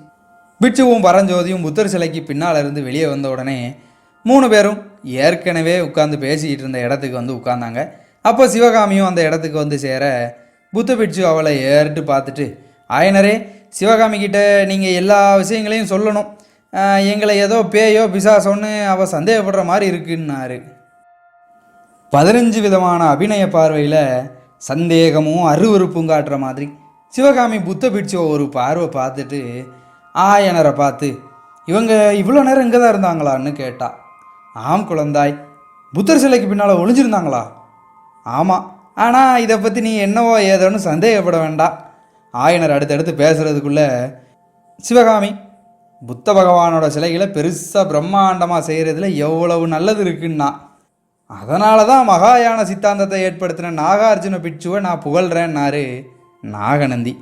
பிட்சுவும் பரஞ்சோதியும் புத்தர் சிலைக்கு பின்னால் இருந்து வெளியே வந்த உடனே 3 பேரும் ஏற்கனவே உட்காந்து பேசிக்கிட்டு இருந்த இடத்துக்கு வந்து உட்கார்ந்தாங்க. அப்போ சிவகாமியும் அந்த இடத்துக்கு வந்து சேர புத்த பிட்சு அவளை ஏறிட்டு பார்த்துட்டு, ஆயனரே, சிவகாமி கிட்ட நீங்கள் எல்லா விஷயங்களையும் சொல்லணும். எங்களை ஏதோ பேயோ பிசாசோன்னு அவள் சந்தேகப்படுற மாதிரி இருக்குன்னாரு. 15 விதமான அபிநய பார்வையில் சந்தேகமும் அருவருப்பும் காட்டுற மாதிரி சிவகாமி புத்த பிட்சுவை ஒரு பார்வை பார்த்துட்டு ஆயனரை பார்த்து, இவங்க இவ்வளோ நேரம் இங்கே தான் இருந்தாங்களான்னு கேட்டா. ஆம் குழந்தாய், புத்தர் சிலைக்கு பின்னால் ஒளிஞ்சிருந்தாங்களா? ஆமாம், ஆனால் இதை பற்றி நீ என்னவோ ஏதோன்னு சந்தேகப்பட வேண்டாம். ஆயனர் அடுத்தடுத்து பேசுகிறதுக்குள்ள சிவகாமி, புத்த பகவானோட சிலைகளை பெருசாக பிரம்மாண்டமாக செய்கிறதுல எவ்வளவு நல்லது இருக்குன்னா, அதனால தான் மகாயான சித்தாந்தத்தை ஏற்படுத்தின நாகார்ஜுன பிட்சுவை நான் புகழ்கிறேன்னாரு நாகநந்தி.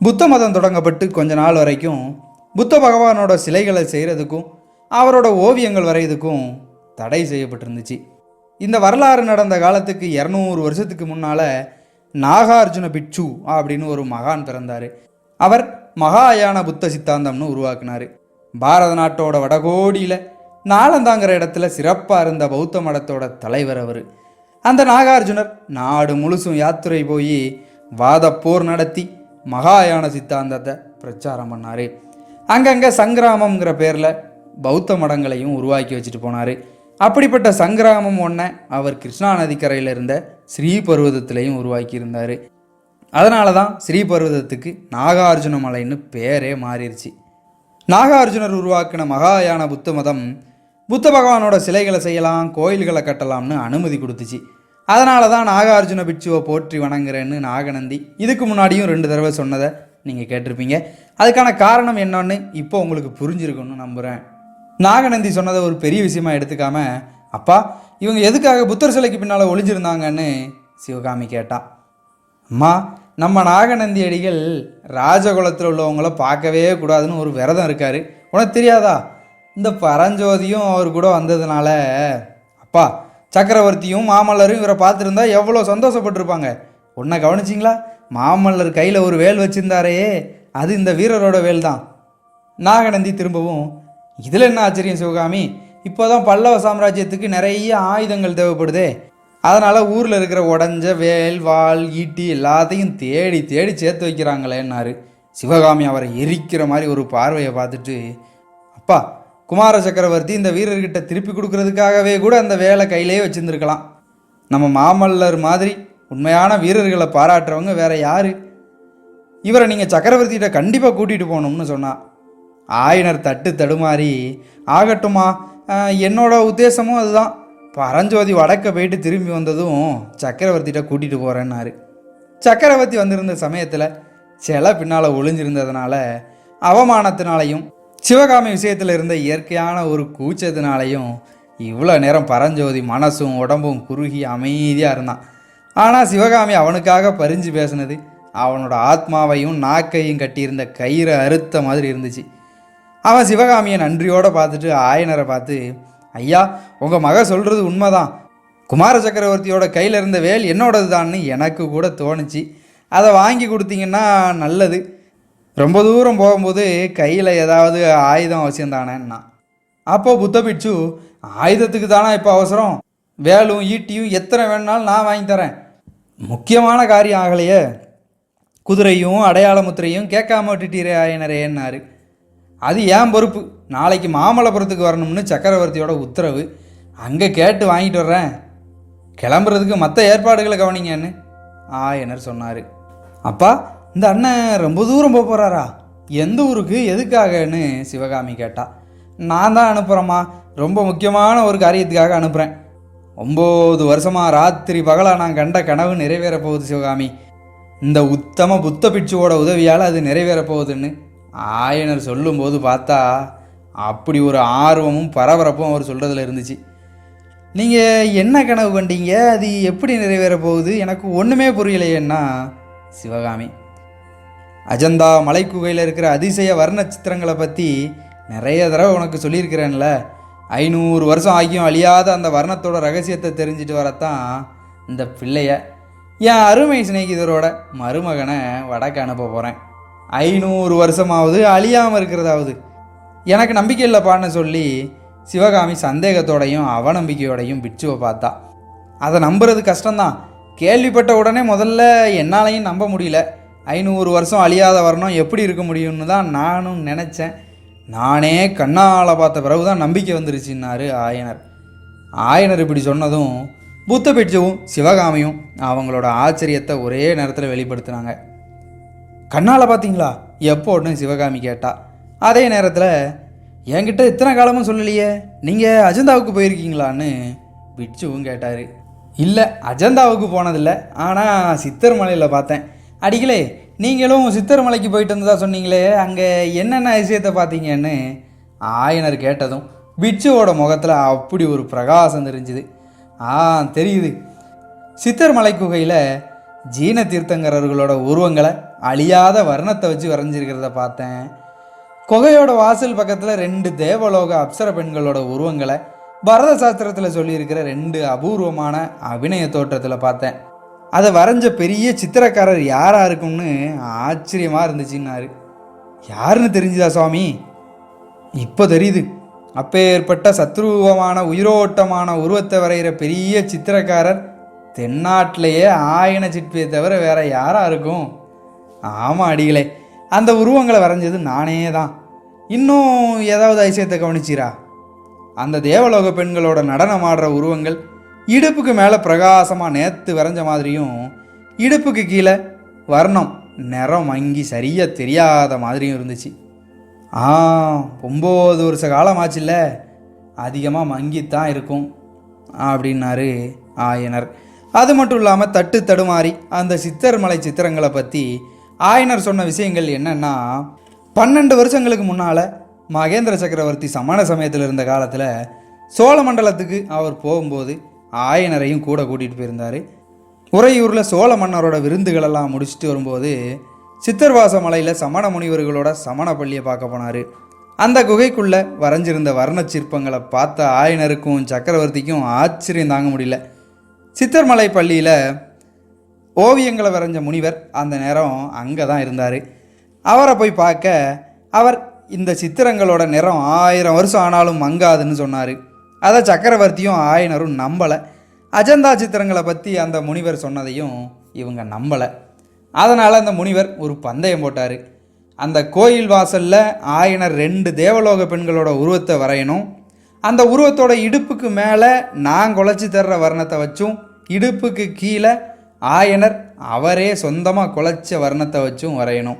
புத்த மதம் தொடங்கப்பட்டு கொஞ்ச நாள் வரைக்கும் புத்த பகவானோட சிலைகளை செய்கிறதுக்கும் அவரோட ஓவியங்கள் வரைகிறதுக்கும் தடை செய்யப்பட்டிருந்துச்சு. இந்த வரலாறு நடந்த காலத்துக்கு 200 வருஷத்துக்கு முன்னால் நாகார்ஜுன பிட்சு அப்படின்னு ஒரு மகான் பிறந்தார். அவர் மகாயான புத்த சித்தாந்தம்னு உருவாக்குனார். பாரத நாட்டோட வடகோடியில் நாலந்தாங்கிற இடத்துல சிறப்பாக இருந்த பௌத்த மடத்தோட தலைவர் அவர். அந்த நாகார்ஜுனர் நாடு முழுசும் யாத்திரை போய் வாதப்போர் நடத்தி மகாயான சித்தாந்தத்தை பிரச்சாரம் பண்ணார். அங்கங்கே சங்கிராமங்கிற பேரில் பௌத்த மடங்களையும் உருவாக்கி வச்சுட்டு போனார். அப்படிப்பட்ட சங்கிராமம் ஒன்றை அவர் கிருஷ்ணா நதிக்கரையில் இருந்த ஸ்ரீபர்வதத்திலையும் உருவாக்கியிருந்தார். அதனால தான் ஸ்ரீபர்வதத்துக்கு நாகார்ஜுன மலைன்னு பேரே மாறிடுச்சு. நாகார்ஜுனர் உருவாக்கின மகாயான புத்த மதம் புத்த பகவானோட சிலைகளை செய்யலாம், கோயில்களை கட்டலாம்னு அனுமதி கொடுத்துச்சு. அதனால தான் நாகார்ஜுன பிட்சுவை போற்றி வணங்குறேன்னு நாகநந்தி இதுக்கு முன்னாடியும் 2 தடவை சொன்னதை நீங்கள் கேட்டிருப்பீங்க. அதுக்கான காரணம் என்னன்னு இப்போ உங்களுக்கு புரிஞ்சிருக்குன்னு நம்புகிறேன். நாகநந்தி சொன்னதை ஒரு பெரிய விஷயமா எடுத்துக்காம, அப்பா, இவங்க எதுக்காக புத்தர் சிலைக்கு பின்னால் ஒளிஞ்சிருந்தாங்கன்னு சிவகாமி கேட்டா. அம்மா, நம்ம நாகநந்தி அடிகள் ராஜகுலத்தில் உள்ளவங்கள பார்க்கவே கூடாதுன்னு ஒரு விரதம் இருக்கார். உனக்கு தெரியாதா? இந்த பரஞ்சோதியும் அவர் கூட வந்ததுனால, அப்பா, சக்கரவர்த்தியும் மாமல்லரும் இவரை பார்த்துருந்தா எவ்வளோ சந்தோஷப்பட்டிருப்பாங்க. உன்னை கவனிச்சிங்களா? மாமல்லர் கையில் ஒரு வேல் வச்சுருந்தாரே, அது இந்த வீரரோட வேல் தான். நாகநந்தி திரும்பவும், இதில் என்ன ஆச்சரியம் சிவகாமி, இப்போ தான் பல்லவ சாம்ராஜ்யத்துக்கு நிறைய ஆயுதங்கள் தேவைப்படுதே, அதனால் ஊரில் இருக்கிற உடஞ்ச வேல், வாள், ஈட்டி எல்லாத்தையும் தேடி தேடி சேர்த்து வைக்கிறாங்களேன்னாரு. சிவகாமி அவரை எரிக்கிற மாதிரி ஒரு பார்வையை பார்த்துட்டு, அப்பா, குமார சக்கரவர்த்தி இந்த வீரர்கிட்ட திருப்பி கொடுக்கறதுக்காகவே கூட அந்த வேலை கையிலே வச்சுருந்துருக்கலாம். நம்ம மாமல்லர் மாதிரி உண்மையான வீரர்களை பாராட்டுறவங்க வேற யாரு? இவரை நீங்கள் சக்கரவர்த்திகிட்ட கண்டிப்பாக கூட்டிகிட்டு போகணும்னு சொன்னா. ஆயனர் தட்டு தடுமாறி, ஆகட்டுமா, என்னோட உத்தேசமும் அதுதான். பரஞ்சோதி வடக்க போயிட்டு திரும்பி வந்ததும் சக்கரவர்த்திகிட்ட கூட்டிகிட்டு போகிறேன்னாரு. சக்கரவர்த்தி வந்திருந்த சமயத்தில் சிலை பின்னால் ஒளிஞ்சிருந்ததுனால அவமானத்தினாலையும் சிவகாமி விஷயத்தில் இருந்த இயற்கையான ஒரு கூச்சத்தினாலையும் இவ்வளோ நேரம் பரஞ்சோதி மனசும் உடம்பும் குறுகி அமைதியாக இருந்தான். ஆனால் சிவகாமி அவனுக்காக பரிஞ்சு பேசினது அவனோட ஆத்மாவையும் நாக்கையும் கட்டியிருந்த கயிறை அறுத்த மாதிரி இருந்துச்சு. அவன் சிவகாமியை நன்றியோடு பார்த்துட்டு ஆயனரை பார்த்து, ஐயா, உங்கள் மக சொல்கிறது உண்மைதான். குமார சக்கரவர்த்தியோட கையில் இருந்த வேல் என்னோடது தான்னு எனக்கு கூட தோணுச்சு. அதை வாங்கி கொடுத்தீங்கன்னா நல்லது. ரொம்ப தூரம் போகும்போது கையில் ஏதாவது ஆயுதம் அவசியம் தானேன்னா. அப்போ புத்த பிட்சு, ஆயுதத்துக்கு தானே இப்போ அவசரம், வேலும் ஈட்டியும் எத்தனை வேணுனாலும் நான் வாங்கி தரேன். முக்கியமான காரியம் ஆகலையே, குதிரையும் அடையாள முத்திரையும் கேட்காம விட்டுட்டீரே ஆயனரேன்னாரு. அது ஏன் பொறுப்பு, நாளைக்கு மாமல்லபுரத்துக்கு வரணும்னு சக்கரவர்த்தியோட உத்தரவு, அங்கே கேட்டு வாங்கிட்டு வர்றேன். கிளம்புறதுக்கு மற்ற ஏற்பாடுகளை கவனிங்கன்னு ஆயனர் சொன்னார். அப்பா, இந்த அண்ணன் ரொம்ப தூரம் போக போகிறாரா? எந்த ஊருக்கு எதுக்காகன்னு சிவகாமி கேட்டா. நான் தான் அனுப்புகிறேம்மா, ரொம்ப முக்கியமான ஒரு காரியத்துக்காக அனுப்புகிறேன். 9 வருஷமாக ராத்திரி பகலாக நான் கண்ட கனவு நிறைவேற போகுது சிவகாமி. இந்த உத்தம புத்த பிட்சுவோட உதவியால் அது நிறைவேற போகுதுன்னு ஆயனர் சொல்லும்போது பார்த்தா அப்படி ஒரு ஆர்வமும் பரபரப்பும் அவர் சொல்கிறதுல இருந்துச்சு. நீங்கள் என்ன கனவு கண்டீங்க, அது எப்படி நிறைவேற போகுது, எனக்கு ஒன்றுமே புரியலையேன்னா சிவகாமி. அஜந்தா மலைக்குகையில் இருக்கிற அதிசய வர்ண சித்திரங்களை பற்றி நிறைய தடவை உனக்கு சொல்லியிருக்கிறேன்ல. 500 வருஷம் ஆகியும் அழியாத அந்த வர்ணத்தோட ரகசியத்தை தெரிஞ்சுட்டு வரத்தான் இந்த பிள்ளைய என் அருமை சிநேகிதரோட மருமகனை வடக்கு அனுப்ப போகிறேன். 500 வருஷமாவது அழியாமல் இருக்கிறதாவது எனக்கு நம்பிக்கை இல்லைப்பான்னு சொல்லி சிவகாமி சந்தேகத்தோடையும் அவநம்பிக்கையோடையும் பிட்சுவை பார்த்தா. அதை நம்புறது கஷ்டம்தான். கேள்விப்பட்ட உடனே முதல்ல என்னாலையும் நம்ப முடியல. 500 வருஷம் அழியாத வரணும் எப்படி இருக்க முடியும்னு தான் நானும் நினச்சேன். நானே கண்ணால் பார்த்த பிறகு தான் நம்பிக்கை வந்துருச்சுன்னாரு ஆயனர். ஆயனர் இப்படி சொன்னதும் புத்த பிட்சுவும் சிவகாமியும் அவங்களோட ஆச்சரியத்தை ஒரே நேரத்தில் வெளிப்படுத்தினாங்க. கண்ணால் பார்த்தீங்களா எப்போன்னு சிவகாமி கேட்டா. அதே நேரத்தில் என்கிட்ட இத்தனை காலமும் சொல்லலையே, நீங்கள் அஜந்தாவுக்கு போயிருக்கீங்களான்னு பிட்சுவும் கேட்டார். இல்லை, அஜந்தாவுக்கு போனதில்லை, ஆனால் சித்தர் மலையில் பார்த்தேன். அடிகளே, நீங்களும் சித்தர் மலைக்கு போயிட்டு வந்ததா சொன்னீங்களே, அங்கே என்னென்ன அதிசயத்தை பார்த்தீங்கன்னு ஆயனர் கேட்டதும் பிட்சுவோட முகத்தில் அப்படி ஒரு பிரகாசம் தெரிஞ்சுது. தெரியுது, சித்தர் மலை குகையில் ஜீன தீர்த்தங்கரர்களோட உருவங்களை அழியாத வர்ணத்தை வச்சு வரைஞ்சிருக்கிறத பார்த்தேன். குகையோட வாசல் பக்கத்தில் 2 தேவலோக அப்சர பெண்களோட உருவங்களை பரத சாஸ்திரத்தில் சொல்லியிருக்கிற 2 அபூர்வமான அபிநய தோற்றத்தில் பார்த்தேன். அதை வரைஞ்ச பெரிய சித்திரக்காரர் யாராக இருக்கும்னு ஆச்சரியமாக இருந்துச்சுன்னாரு. யாருன்னு தெரிஞ்சுதா சுவாமி? இப்போ தெரியுது. அப்பேற்பட்ட சத்ரூபமான உயிரோட்டமான உருவத்தை வரைகிற பெரிய சித்திரக்காரர் தென்னாட்டிலேயே ஆயன சிற்பியை தவிர வேற யாராக இருக்கும்? ஆமாம் அடிகளே, அந்த உருவங்களை வரைஞ்சது நானே தான். இன்னும் ஏதாவது அதிசயத்தை கவனிச்சிரா? அந்த தேவலோக பெண்களோட நடனம் ஆடுற உருவங்கள் இடுப்புக்கு மேலே பிரகாசமாக நேற்று வரைஞ்ச மாதிரியும், இடுப்புக்கு கீழே வர்ணம் நிறம் மங்கி சரியாக தெரியாத மாதிரியும் இருந்துச்சு. 9 வருஷ காலமாச்சுல்ல, அதிகமாக மங்கித்தான் இருக்கும் அப்படின்னாரு ஆயனர். அது மட்டும் இல்லாமல் தட்டு தடுமாறி அந்த சித்தர் மலை சித்திரங்களை பற்றி ஆயனர் சொன்ன விஷயங்கள் என்னென்னா, 12 வருஷங்களுக்கு முன்னால் மகேந்திர சக்கரவர்த்தி சமண சமயத்தில் இருந்த காலத்தில் சோழ மண்டலத்துக்கு அவர் போகும்போது ஆயனரையும் கூட கூட்டிகிட்டு போயிருந்தார். உறையூரில் சோழ மன்னரோட விருந்துகளெல்லாம் முடிச்சுட்டு வரும்போது சித்தர்வாச மலையில் சமண முனிவர்களோட சமண பள்ளியை பார்க்க போனார். அந்த குகைக்குள்ளே வரைஞ்சிருந்த வர்ண சிற்பங்களை பார்த்த ஆயனருக்கும் சக்கரவர்த்திக்கும் ஆச்சரியம் தாங்க முடியல. சித்தர்மலை பள்ளியில் ஓவியங்களை வரைஞ்ச முனிவர் அந்த நேரம் அங்கே தான் இருந்தார். அவரை போய் பார்க்க அவர் இந்த சித்திரங்களோட நிறம் 1000 வருஷம் ஆனாலும் மங்காதுன்னு சொன்னார். அதை சக்கரவர்த்தியும் ஆயனரும் நம்பலை. அஜந்தா சித்திரங்களை பற்றி அந்த முனிவர் சொன்னதையும் இவங்க நம்பலை. அதனால் அந்த முனிவர் ஒரு பந்தயம் போட்டார். அந்த கோயில் வாசலில் ஆயனர் 2 தேவலோக பெண்களோட உருவத்தை வரையணும். அந்த உருவத்தோட இடுப்புக்கு மேலே நான் குலைச்சி தர்ற வர்ணத்தை வச்சும், இடுப்புக்கு கீழே ஆயனர் அவரே சொந்தமாக குலைச்ச வர்ணத்தை வச்சும் வரையணும்.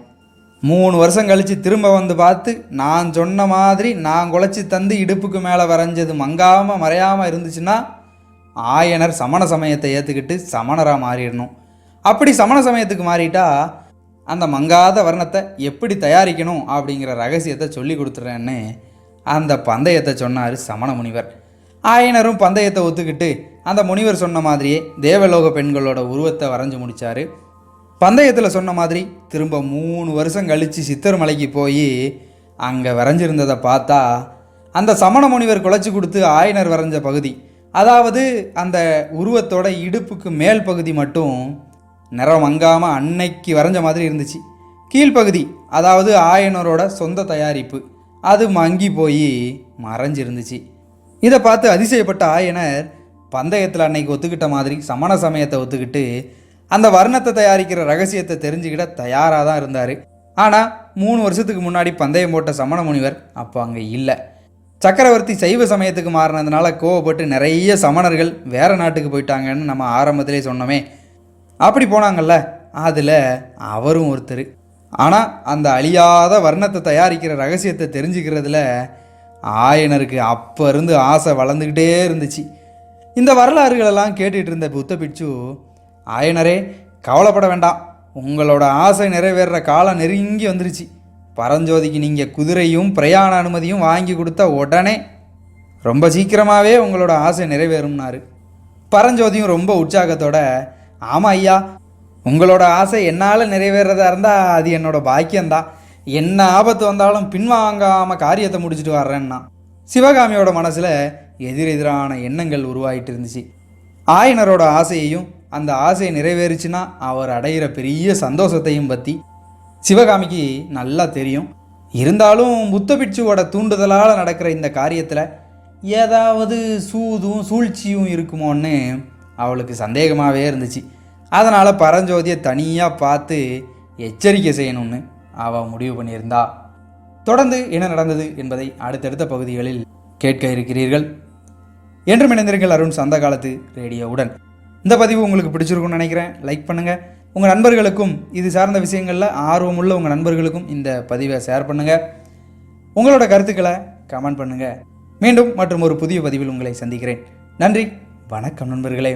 3 வருஷம் கழித்து திரும்ப வந்து பார்த்து நான் சொன்ன மாதிரி நான் குலைச்சி தந்து இடுப்புக்கு மேலே வரைஞ்சது மங்காமல் மறையாமல் இருந்துச்சுன்னா ஆயனர் சமண சமயத்தை ஏற்றுக்கிட்டு சமணராக மாறிடணும். அப்படி சமண சமயத்துக்கு மாறிட்டா அந்த மங்காத வர்ணத்தை எப்படி தயாரிக்கணும் அப்படிங்கிற ரகசியத்தை சொல்லி கொடுத்துட்றேன்னு அந்த பந்தயத்தை சொன்னார் சமண முனிவர். ஆயனரும் பந்தயத்தை ஒத்துக்கிட்டு அந்த முனிவர் சொன்ன மாதிரியே தேவலோக பெண்களோட உருவத்தை வரைஞ்சி முடித்தார். பந்தயத்தில் சொன்ன மாதிரி திரும்ப 3 வருஷம் கழித்து சித்தர் மலைக்கு போய் அங்கே வரைஞ்சிருந்ததை பார்த்தா அந்த சமண முனிவர் குலைச்சி கொடுத்து ஆயனர் வரைஞ்ச பகுதி, அதாவது அந்த உருவத்தோட இடுப்புக்கு மேல் பகுதி மட்டும் நிறம் மங்காமல் அன்னைக்கு வரைஞ்ச மாதிரி இருந்துச்சு. கீழ்ப்பகுதி, அதாவது ஆயனரோட சொந்த தயாரிப்பு, அது மங்கி போய் மறைஞ்சிருந்துச்சு. இதை பார்த்து அதிசயப்பட்ட ஆயனர் பந்தயத்தில் அன்னைக்கு ஒத்துக்கிட்ட மாதிரி சமண சமயத்தை ஒத்துக்கிட்டு அந்த வர்ணத்தை தயாரிக்கிற ரகசியத்தை தெரிஞ்சுக்கிட்ட தயாராக தான் இருந்தார். ஆனால் 3 வருஷத்துக்கு முன்னாடி பந்தயம் போட்ட சமண முனிவர் அப்போ அங்கே இல்லை. சக்கரவர்த்தி சைவ சமயத்துக்கு மாறினதுனால கோவப்பட்டு நிறைய சமணர்கள் வேறு நாட்டுக்கு போயிட்டாங்கன்னு நம்ம ஆரம்பத்திலே சொன்னோமே, அப்படி போனாங்கல்ல, அதில் அவரும் ஒருத்தர். ஆனால் அந்த அழியாத வர்ணத்தை தயாரிக்கிற ரகசியத்தை தெரிஞ்சுக்கிறதுல ஆயனருக்கு அப்போ இருந்து ஆசை வளர்ந்துக்கிட்டே இருந்துச்சு. இந்த வரலாறுகளெல்லாம் கேட்டுட்டு இருந்த புத்த பிட்சு, ஆயனரே கவலைப்பட வேண்டாம், உங்களோட ஆசை நிறைவேறுற காலம் நெருங்கி வந்துருச்சு. பரஞ்சோதிக்கு நீங்கள் குதிரையும் பிரயாண அனுமதியும் வாங்கி கொடுத்த உடனே ரொம்ப சீக்கிரமாகவே உங்களோட ஆசை நிறைவேறும்னாரு. பரஞ்சோதியும் ரொம்ப உற்சாகத்தோட, ஆமாம் ஐயா, உங்களோட ஆசை என்னால் நிறைவேறதா இருந்தால் அது என்னோட பாக்கியம்தான். என்ன ஆபத்து வந்தாலும் பின்வாங்காமல் காரியத்தை முடிச்சுட்டு வர்றேன்னா. சிவகாமியோட மனசில் எதிரெதிரான எண்ணங்கள் உருவாகிட்டு இருந்துச்சு. ஆயனரோட ஆசையையும் அந்த ஆசையை நிறைவேறுச்சுன்னா அவர் அடைகிற பெரிய சந்தோஷத்தையும் பற்றி சிவகாமிக்கு நல்லா தெரியும். இருந்தாலும் புத்த பிட்சுவோட தூண்டுதலால் நடக்கிற இந்த காரியத்தில் ஏதாவது சூதும் சூழ்ச்சியும் இருக்குமோன்னு அவளுக்கு சந்தேகமாகவே இருந்துச்சு. அதனால் பரஞ்சோதியை தனியாக பார்த்து எச்சரிக்கை செய்யணும்னு அவள் முடிவு பண்ணியிருந்தா. தொடர்ந்து என்ன நடந்தது என்பதை அடுத்தடுத்த பகுதிகளில் கேட்க இருக்கிறீர்கள். என்றும் இணைந்திருங்கள் அருண் சந்த காலத்து ரேடியோவுடன். இந்த பதிவு உங்களுக்கு பிடிச்சிருக்குன்னு நினைக்கிறேன். லைக் பண்ணுங்கள். உங்கள் நண்பர்களுக்கும் இது சார்ந்த விஷயங்களில் ஆர்வமுள்ள உங்கள் நண்பர்களுக்கும் இந்த பதிவை ஷேர் பண்ணுங்கள். உங்களோட கருத்துக்களை கமெண்ட் பண்ணுங்கள். மீண்டும் மற்றும் ஒரு புதிய பதிவில் உங்களை சந்திக்கிறேன். நன்றி, வணக்கம் நண்பர்களே.